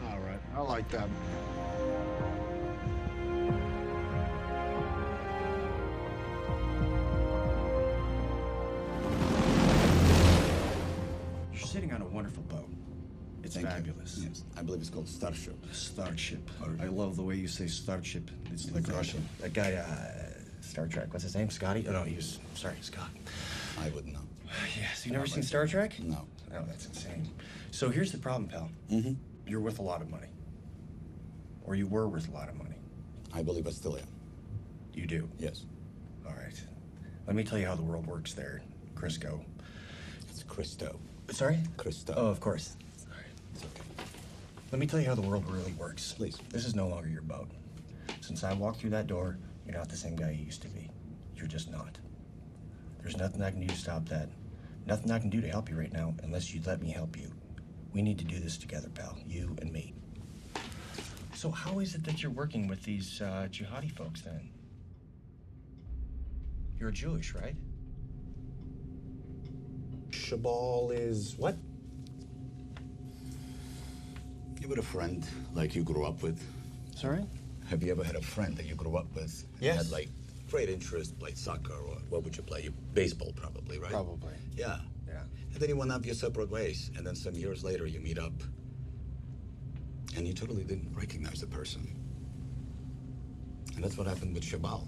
All right, I like that. You're sitting on a wonderful boat. It's Thank you. fabulous. Yes, I believe it's called Starship. Starship. I love the way you say Starship. It's like Russian. That guy, Star Trek. What's his name? Scotty? Oh, no, he was, sorry, Scott. I wouldn't know. Yes, you never seen Star Trek? No. Oh, that's insane. So here's the problem, pal. Mm-hmm. You're worth a lot of money. Or you were worth a lot of money. I believe I still am. You do? Yes. All right. Let me tell you how the world works there, Crisco. It's Cristo. Sorry? Cristo. Oh, of course. Sorry. It's okay. Let me tell you how the world really works. Please. This is no longer your boat. Since I walked through that door, you're not the same guy you used to be. You're just not. There's nothing I can do to stop that. Nothing I can do to help you right now unless you'd let me help you. We need to do this together, pal. You and me. So how is it that you're working with these jihadi folks, then? You're Jewish, right? Shabal is what? You had a friend like you grew up with? Sorry? Have you ever had a friend that you grew up with? Yes. You had, like, great interest, played soccer, or what would you play? You baseball, probably, right? Probably. Yeah. Yeah. And then you went off your separate ways, and then some years later you meet up, and you totally didn't recognize the person. And that's what happened with Shabal.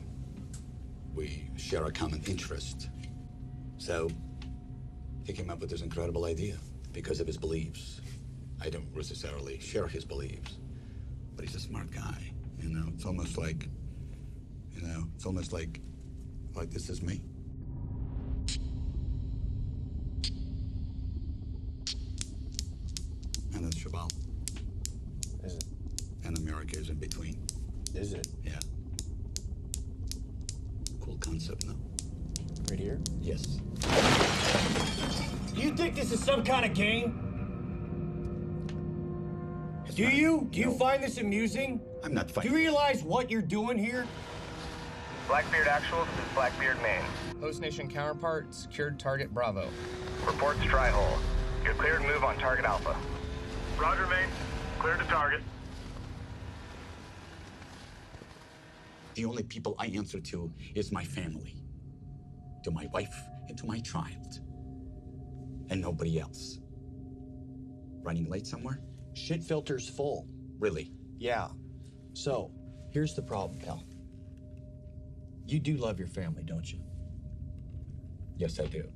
We share a common interest. So he came up with this incredible idea because of his beliefs. I don't necessarily share his beliefs, but he's a smart guy. You know, it's almost like, like this is me. And that's Shabal. Is it? And America is in between. Is it? Yeah. Cool concept, no? Right here? Yes. Do you think this is some kind of game? Do you find this amusing? I'm not Do fighting. you realize what you're doing here? Blackbeard Actual, this is Blackbeard Maine. Host Nation counterpart, secured target Bravo. Reports Tri-Hole. You're cleared to move on target Alpha. Roger, Maine. Clear to target. The only people I answer to is my family. To my wife and to my child. And nobody else. Running late somewhere? Shit filter's full. Really? Yeah. So, here's the problem, pal. You do love your family, don't you? Yes, I do.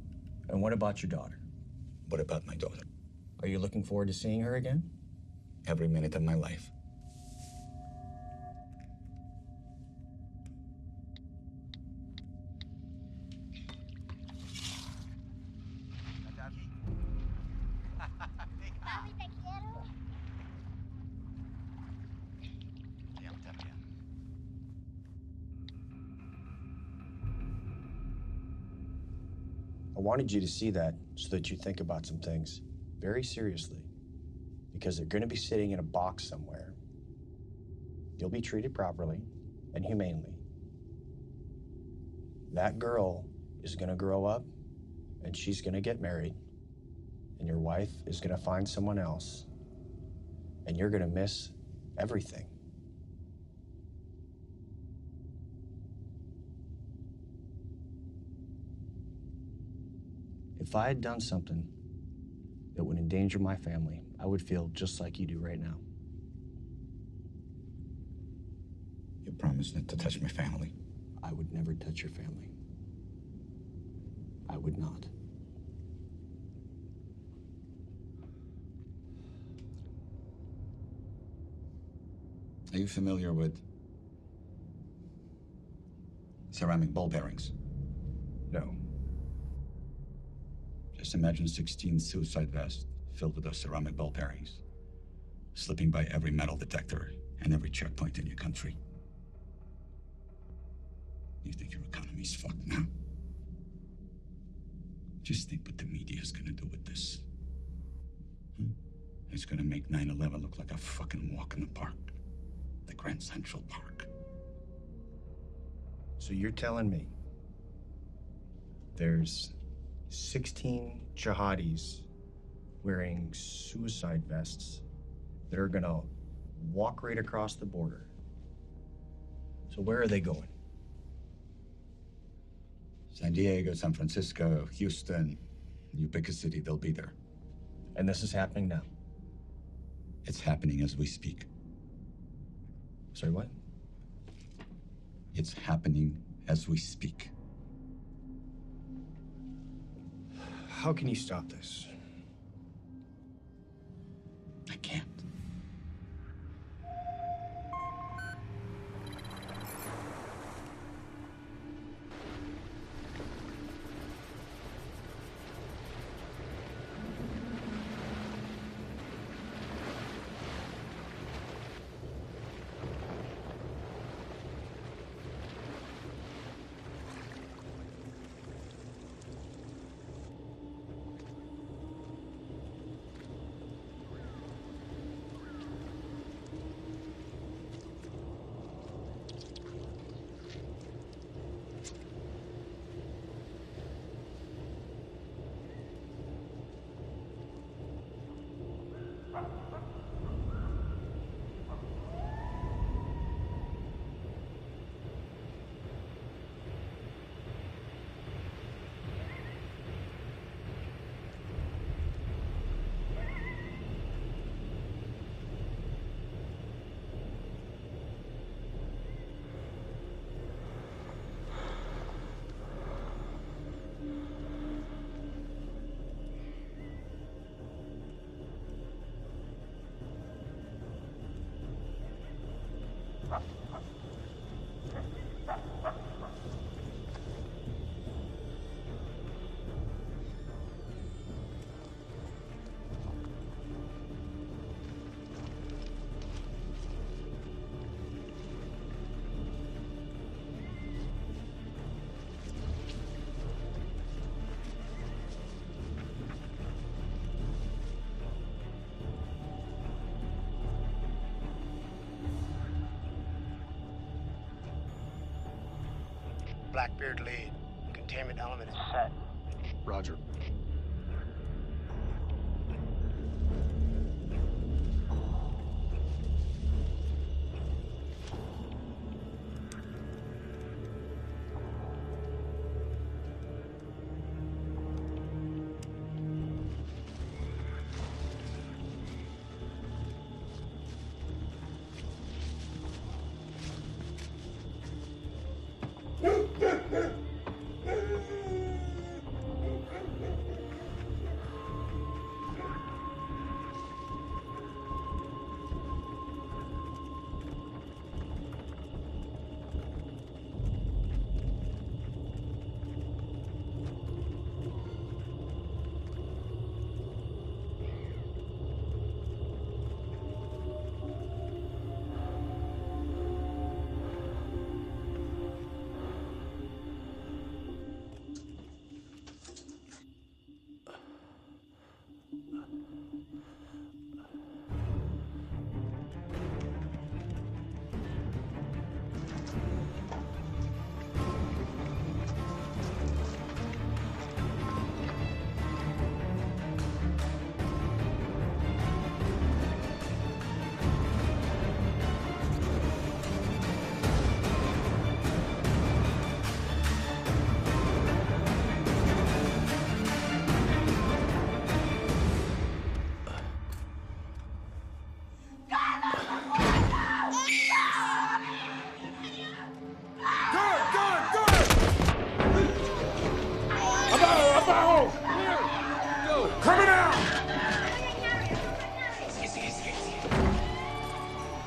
And what about your daughter? What about my daughter? Are you looking forward to seeing her again? Every minute of my life. I wanted you to see that so that you think about some things very seriously. Because they're going to be sitting in a box somewhere. You'll be treated properly and humanely. That girl is going to grow up and she's going to get married. And your wife is going to find someone else. And you're going to miss everything. If I had done something that would endanger my family, I would feel just like you do right now. You promised not to touch my family. I would never touch your family. I would not. Are you familiar with ceramic ball bearings? No. Just imagine 16 suicide vests filled with those ceramic ball bearings, slipping by every metal detector and every checkpoint in your country. You think your economy's fucked now? Just think what the media is gonna do with this. It's gonna make 9/11 look like a fucking walk in the park. The Grand Central Park. So you're telling me there's 16 jihadis wearing suicide vests that are gonna walk right across the border. So where are they going? San Diego, San Francisco, Houston, you pick a city, they'll be there. And this is happening now? It's happening as we speak. Sorry, what? It's happening as we speak. How can you stop this? I can't. Blackbeard lead. Containment element is set. Roger.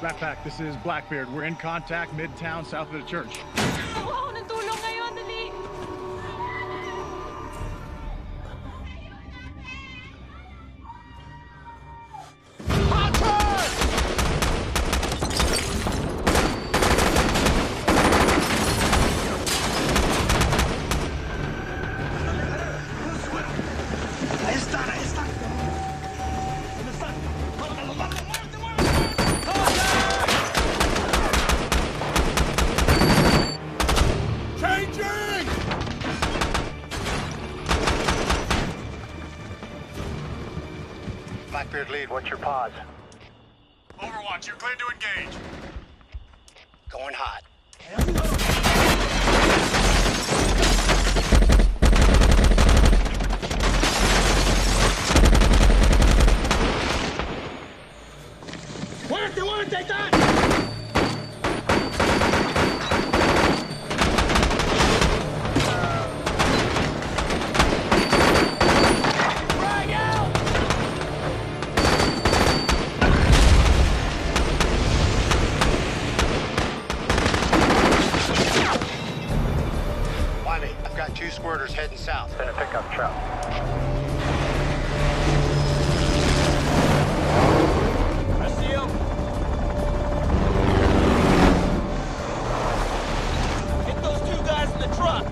Backpack, this is Blackbeard. We're in contact midtown south of the church. Wow, natulong kayo, dali. Blackbeard lead, what's your pause? Overwatch, you're cleared to engage. Going hot. Muerte, muerte, ahí está. Two squirters heading south. In a pickup truck. I see him. Get those two guys in the truck.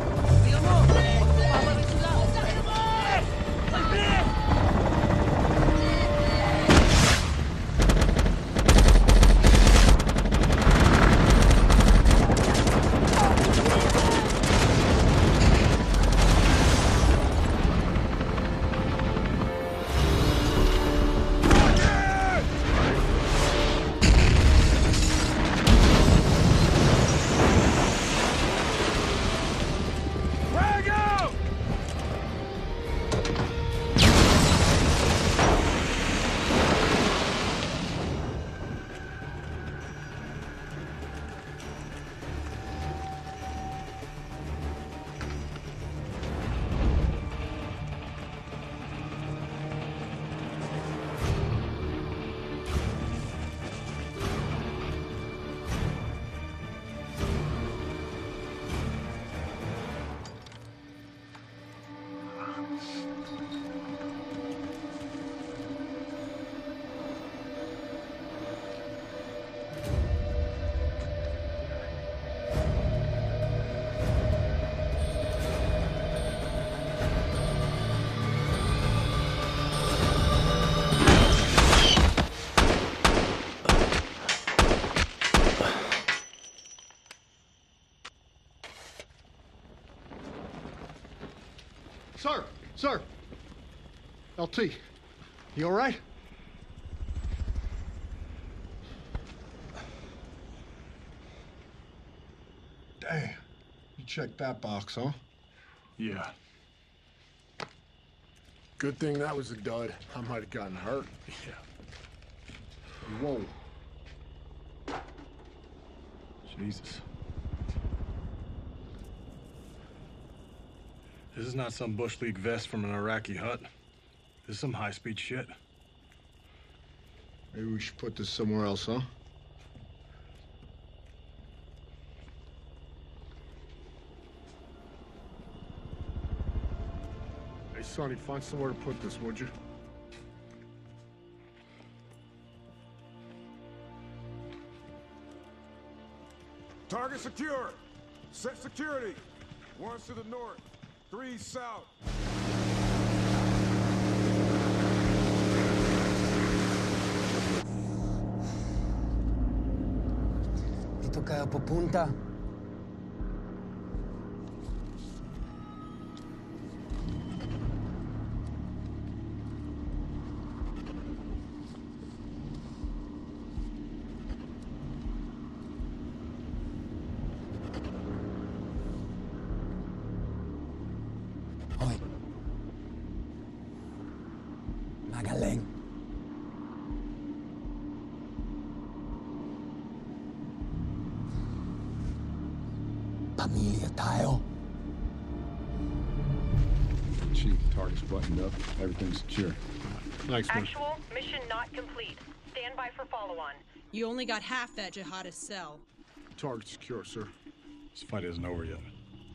Sir! Sir! LT, you all right? Damn. You checked that box, huh? Yeah. Good thing that was a dud. I might have gotten hurt. Yeah. Whoa. Jesus. This is not some Bush League vest from an Iraqi hut. This is some high-speed shit. Maybe we should put this somewhere else, huh? Hey, Sonny, find somewhere to put this, would you? Target secure. Set security. 1's to the north, 3 south. Dito kayo pupunta. Hoy. Magaling. Pamilya tayo. Chief, target's buttoned up. Everything's secure. Thanks, man. Actual mission not complete. Stand by for follow-on. You only got half that jihadist cell. Target secure, sir. This fight isn't over yet.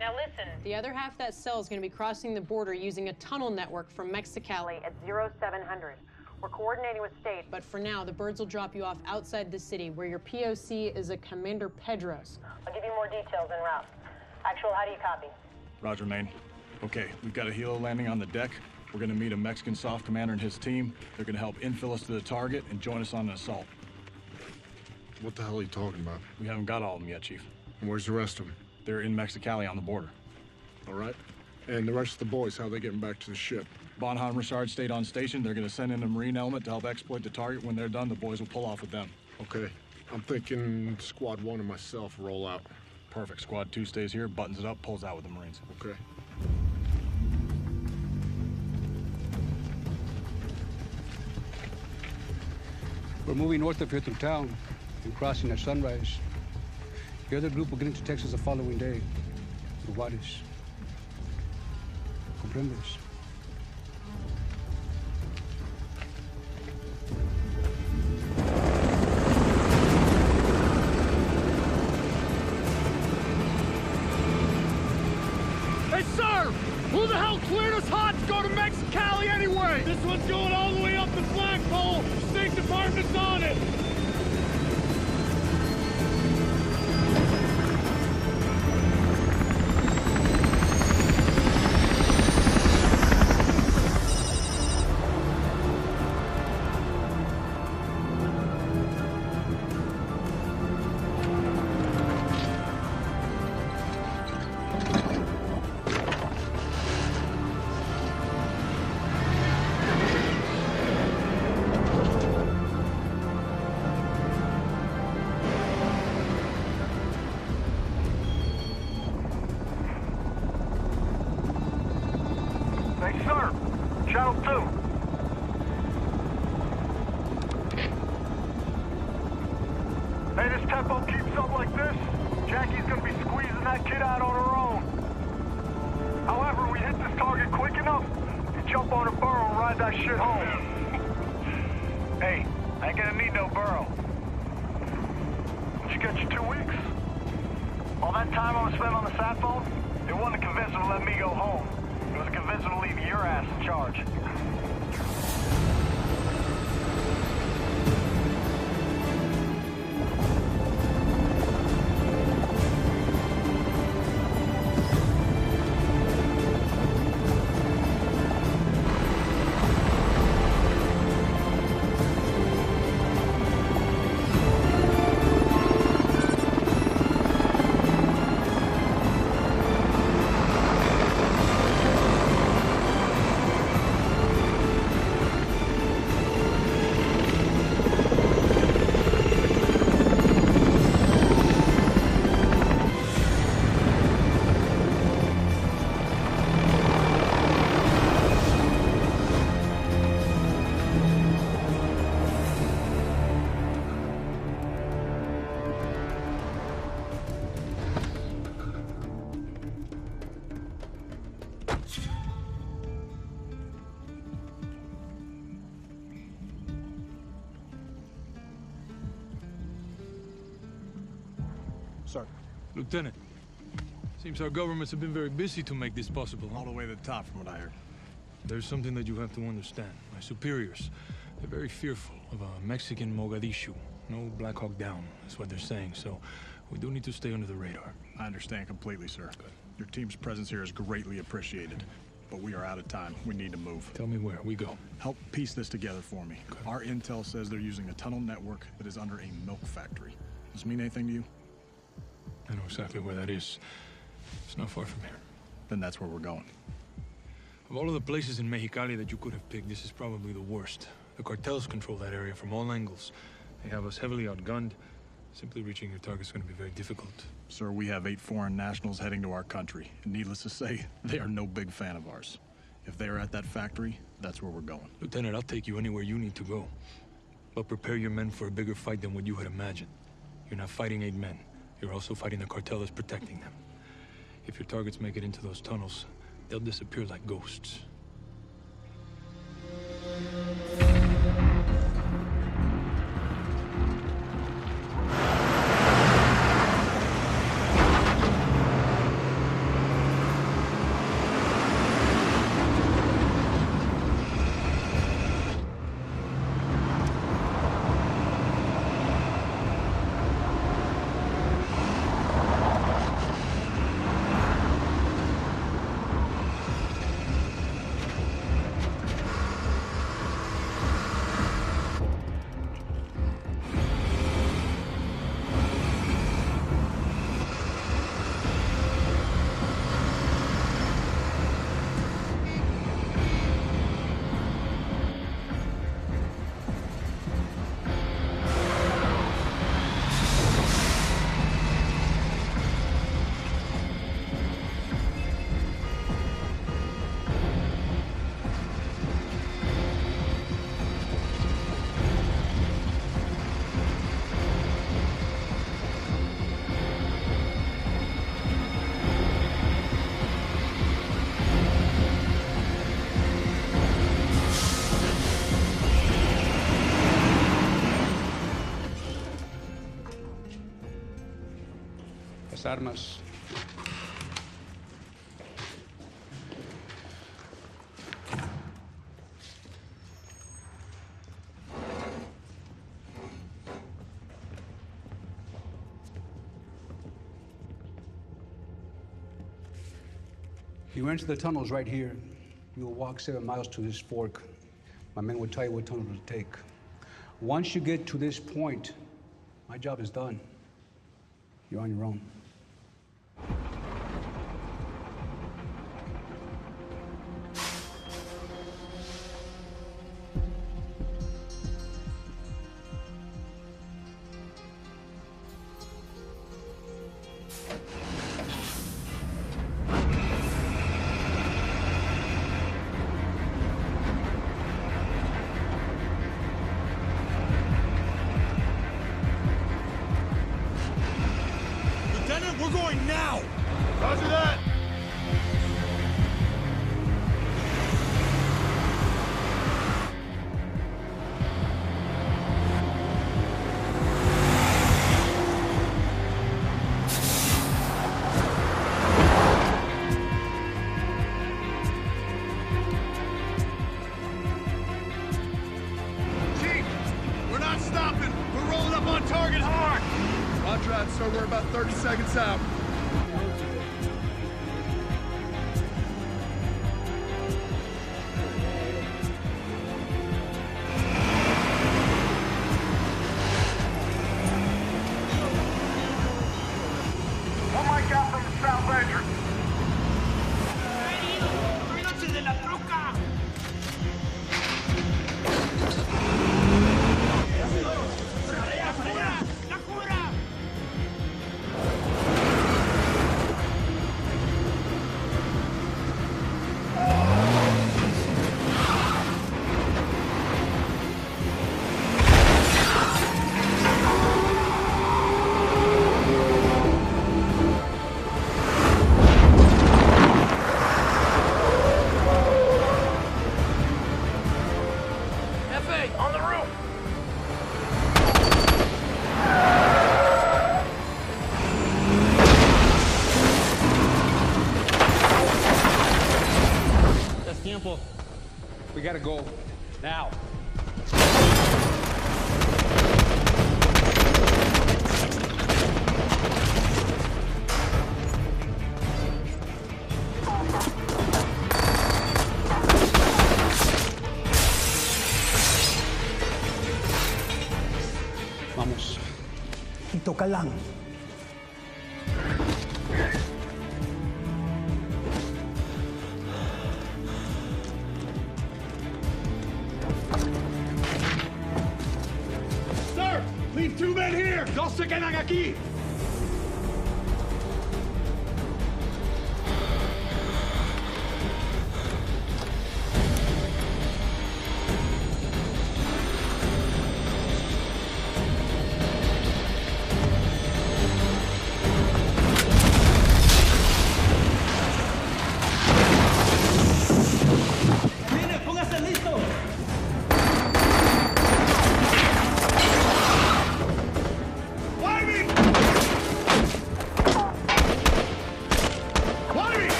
Now listen. The other half that cell is going to be crossing the border using a tunnel network from Mexicali At 0700. We're coordinating with state. But for now, the birds will drop you off outside the city, where your POC is a Commander Pedros. I'll give you more details en route. Actual, how do you copy? Roger, Maine. Okay, we've got a helo landing on the deck. We're gonna meet a Mexican soft commander and his team. They're gonna help infill us to the target and join us on an assault. What the hell are you talking about? We haven't got all of them yet, Chief. And where's the rest of them? They're in Mexicali on the border. All right. And the rest of the boys, how are they getting back to the ship? Bonham Richard stayed on station. They're gonna send in a Marine element to help exploit the target. When they're done, the boys will pull off with them. Okay. I'm thinking Squad 1 and myself roll out. Perfect. Squad 2 stays here, buttons it up, pulls out with the Marines. Okay. We're moving north of here through town and crossing at sunrise. The other group will get into Texas the following day. Through Juarez. ¿Comprendes? Hey, sir! Who the hell cleared us hot to go to Mexicali anyway? This one's going all the way up the flagpole. State Department's on it. Hey, sir! Channel 2. Hey, this tempo keeps up like this, Jackie's gonna be squeezing that kid out on her own. However, we hit this target quick enough, you jump on a burro and ride that shit home. Hey, I ain't gonna need no burro. Did you get you 2 weeks? All that time I was spent on the sat phone, it wasn't to convince them to let me go home. It was to convince them to leave your ass in charge. Lieutenant, seems our governments have been very busy to make this possible. All the way to the top, from what I heard. There's something that you have to understand. My superiors, they're very fearful of a Mexican Mogadishu. No Black Hawk down, that's what they're saying, so we do need to stay under the radar. I understand completely, sir. Good. Your team's presence here is greatly appreciated, but we are out of time. We need to move. Tell me where. We go. Help piece this together for me. Good. Our intel says they're using a tunnel network that is under a milk factory. Does this mean anything to you? I know exactly where that is. It's not far from here. Then that's where we're going. Of all of the places in Mexicali that you could have picked, this is probably the worst. The cartels control that area from all angles. They have us heavily outgunned. Simply reaching your target is going to be very difficult. Sir, we have 8 foreign nationals heading to our country. And needless to say, they are no big fan of ours. If they are at that factory, that's where we're going. Lieutenant, I'll take you anywhere you need to go. But prepare your men for a bigger fight than what you had imagined. You're not fighting 8 men. You're also fighting the cartel that's protecting them. If your targets make it into those tunnels, they'll disappear like ghosts. Armas. You enter the tunnels right here. You will walk 7 miles to this fork. My men will tell you what tunnel to take. Once you get to this point, my job is done. You're on your own. We're going now! Roger that! Chief, we're not stopping. We're rolling up on target hard. Roger that, sir. We're about 30 seconds out. One mic out from the south entrance. We gotta go. Now. Vamos. Dito ka lang. Sir, leave 2 men here. Dos se quedan aquí.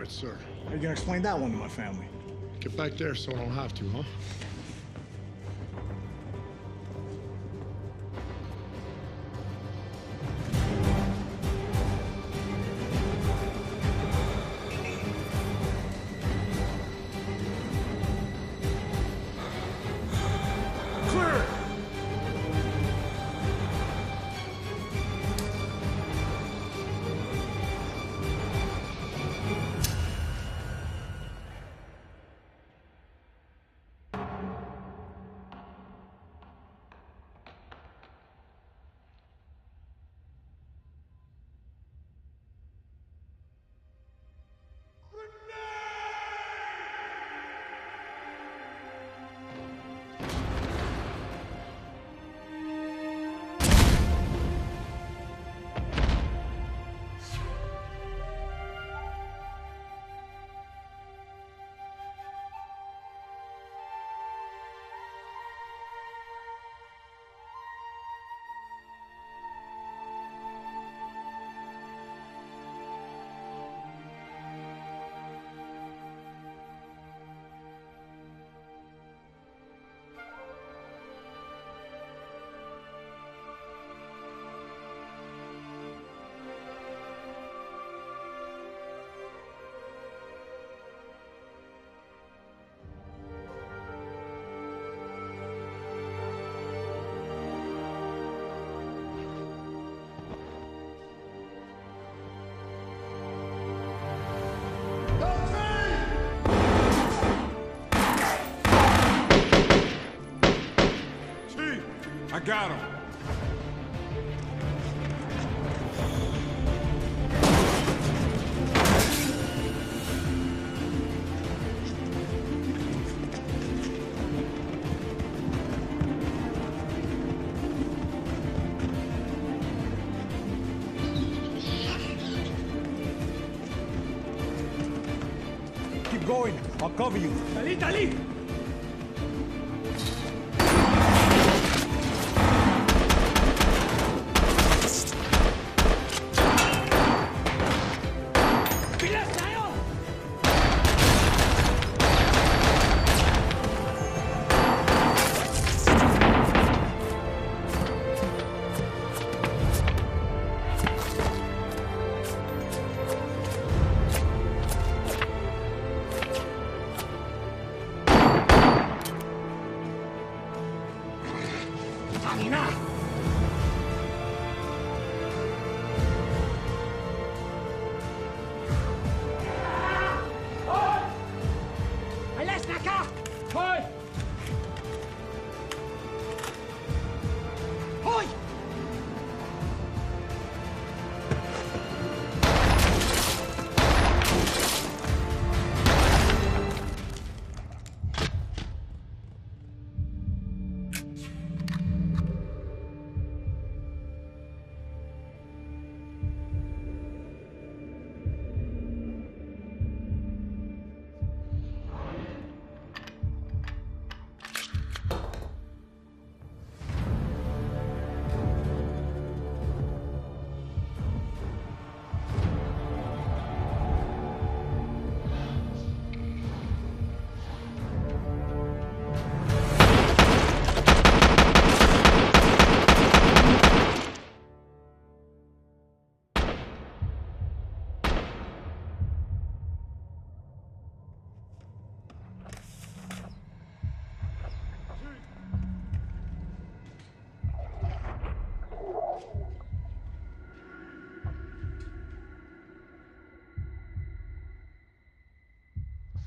right, sir. How you gonna explain that one to my family? Get back there so I don't have to, huh? I got him. Keep going. I'll cover you. Dali, dali!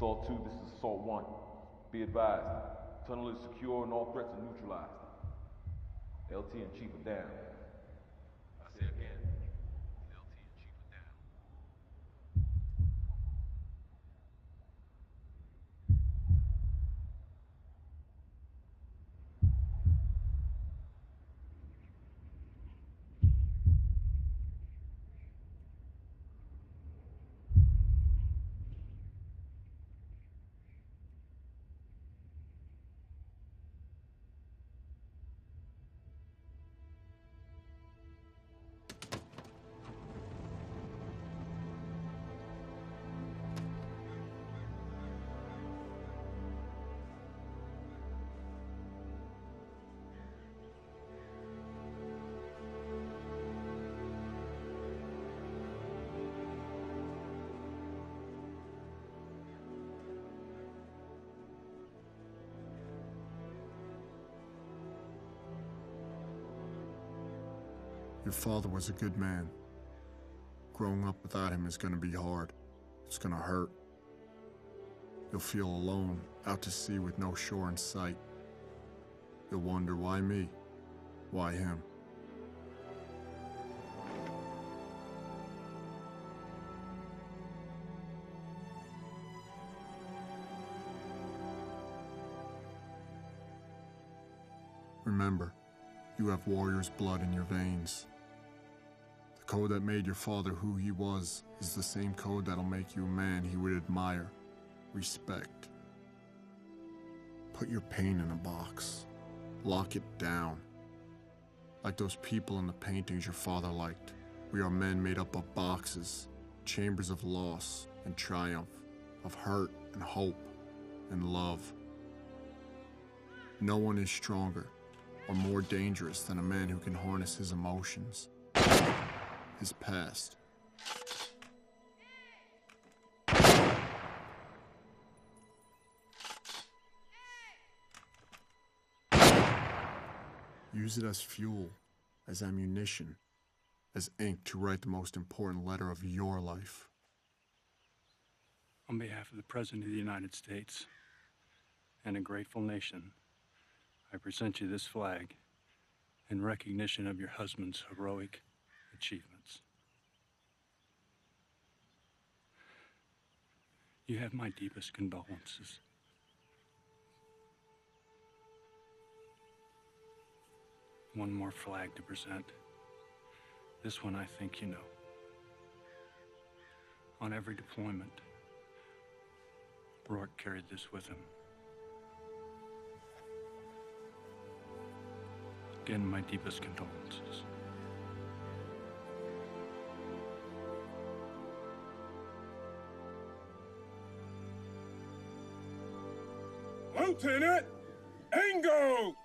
Assault 2, this is Assault 1. Be advised, tunnel is secure and all threats are neutralized. LT and Chief are down. I say again, LT and Chief are down. Your father was a good man. Growing up without him is gonna be hard. It's gonna hurt. You'll feel alone, out to sea with no shore in sight. You'll wonder, why me? Why him? Remember, you have warrior's blood in your veins. The code that made your father who he was is the same code that'll make you a man he would admire, respect. Put your pain in a box. Lock it down. Like those people in the paintings your father liked. We are men made up of boxes, chambers of loss and triumph, of hurt and hope and love. No one is stronger or more dangerous than a man who can harness his emotions, his past. Use it as fuel, as ammunition, as ink to write the most important letter of your life. On behalf of the President of the United States and a grateful nation, I present you this flag in recognition of your husband's heroic achievements. You have my deepest condolences. One more flag to present. This one I think you know. On every deployment, Rourke carried this with him. Again, my deepest condolences. Lieutenant Ango!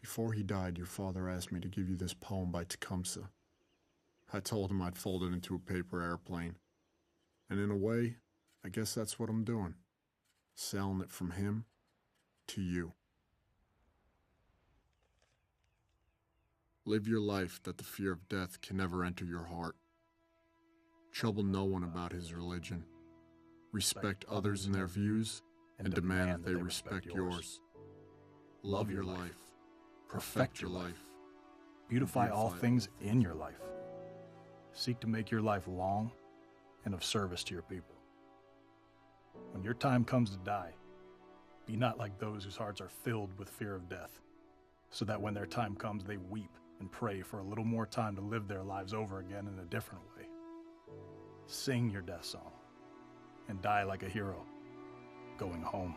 Before he died, your father asked me to give you this poem by Tecumseh. I told him I'd fold it into a paper airplane. And in a way, I guess that's what I'm doing. Selling it from him to you. Live your life that the fear of death can never enter your heart. Trouble no one about his religion. Respect others in their views and demand that they respect yours. Love your life. Perfect your life. Beautify all things in your life. Seek to make your life long and of service to your people. When your time comes to die, be not like those whose hearts are filled with fear of death, so that when their time comes, they weep and pray for a little more time to live their lives over again in a different way. Sing your death song and die like a hero, going home.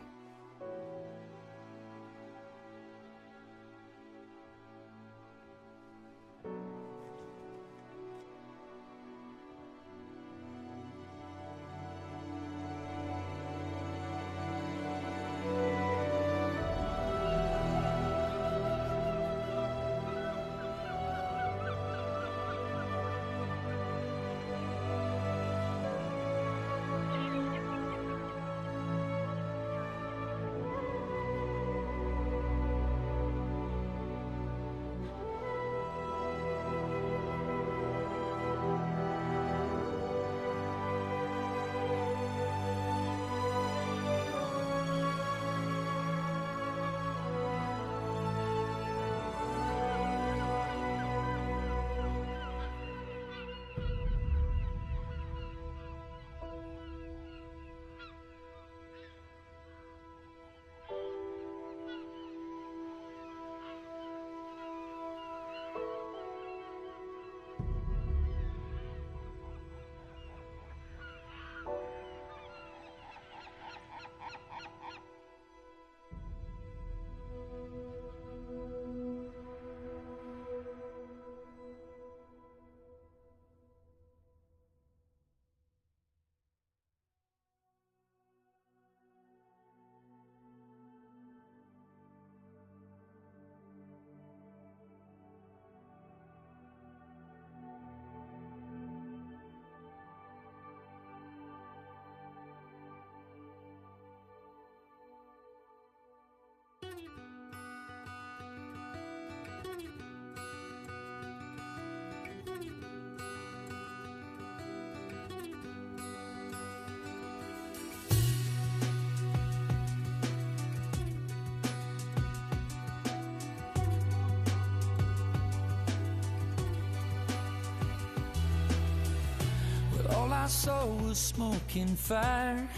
saw was smoke and fire.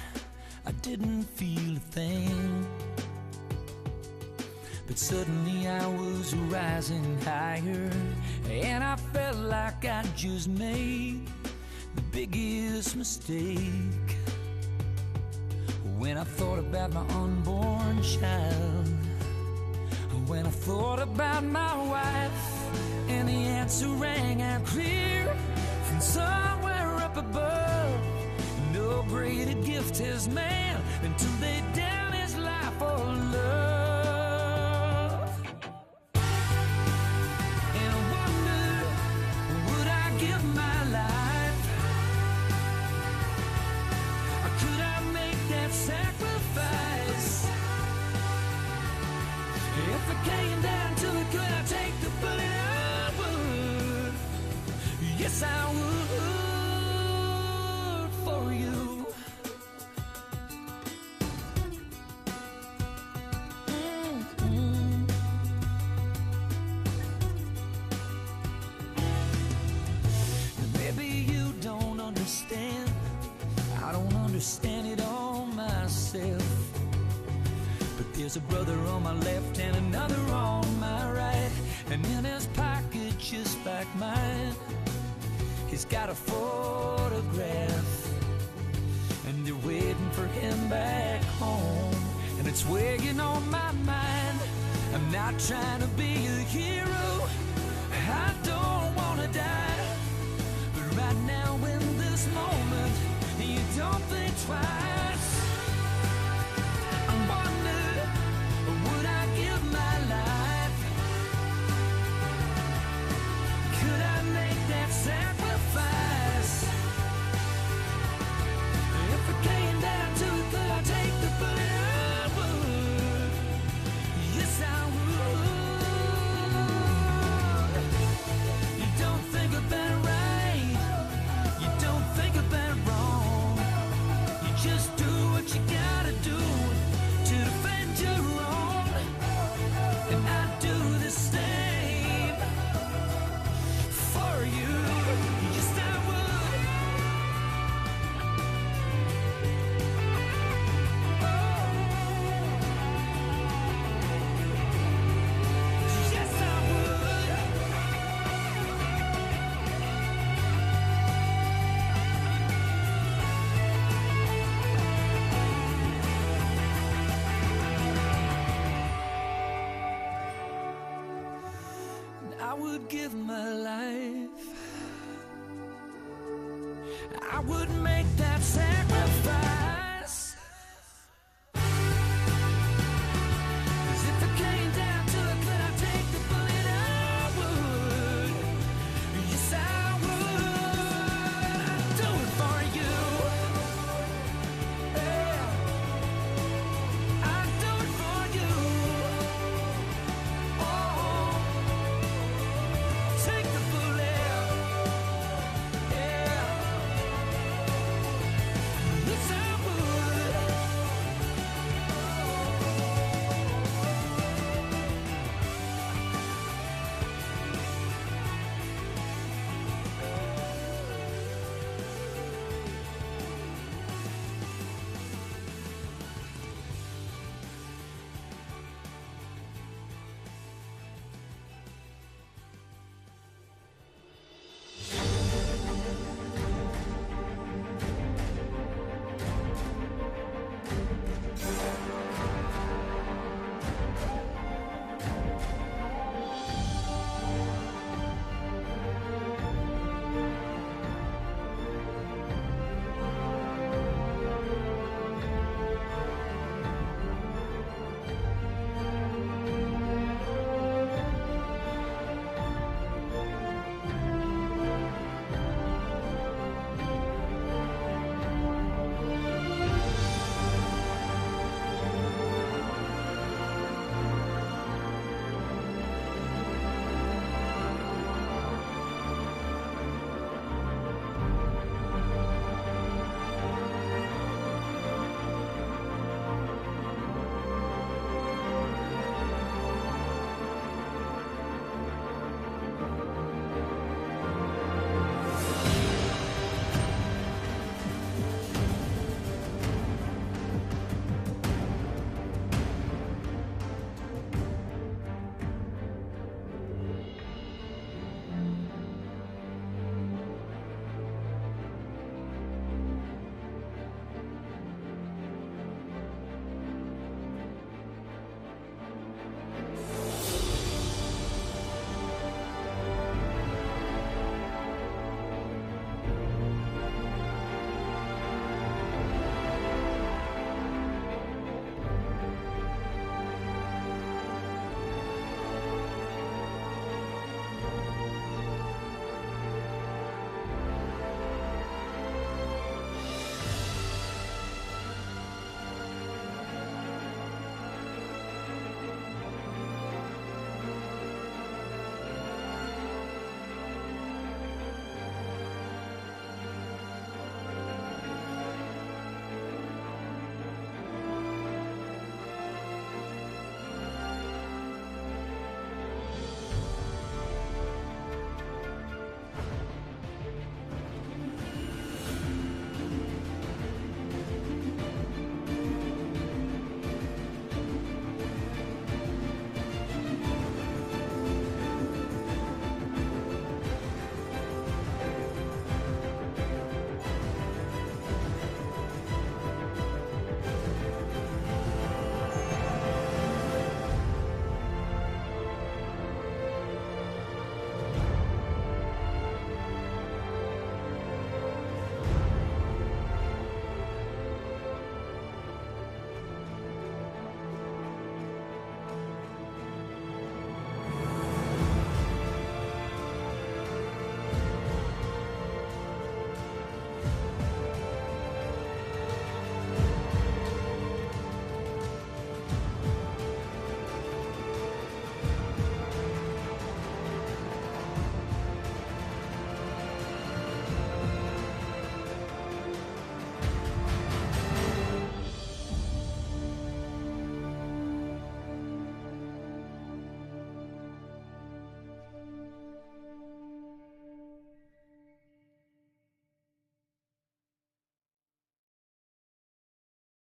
I didn't feel a thing. But suddenly I was rising higher, and I felt like I just made the biggest mistake. When I thought about my unborn child, when I thought about my wife, and the answer rang out clear from somewhere up above. No greater gift has man than to lay down his life for love. And I wonder, would I give my life? Or could I make that sacrifice? If it came down to it, could I take the bullet? I would. Yes, I would for you. Maybe you don't understand. I don't understand it all myself. But there's a brother on my left and another on my right, and in his pocket just like mine, he's got a photograph, and they're waiting for him back home. And it's weighing on my mind. I'm not trying to be a hero, I don't wanna die, but right now in this moment, you don't think twice. I wonder, would I give my life? Could I make that sacrifice? If it came down to it, could I take the bullet? I would. Yes, I would. You don't think about it right. You don't think about it wrong. You just do what you gotta do to defend your own. And I do the same for you. Yes, I would. Yes, I would. I would give my life. I would make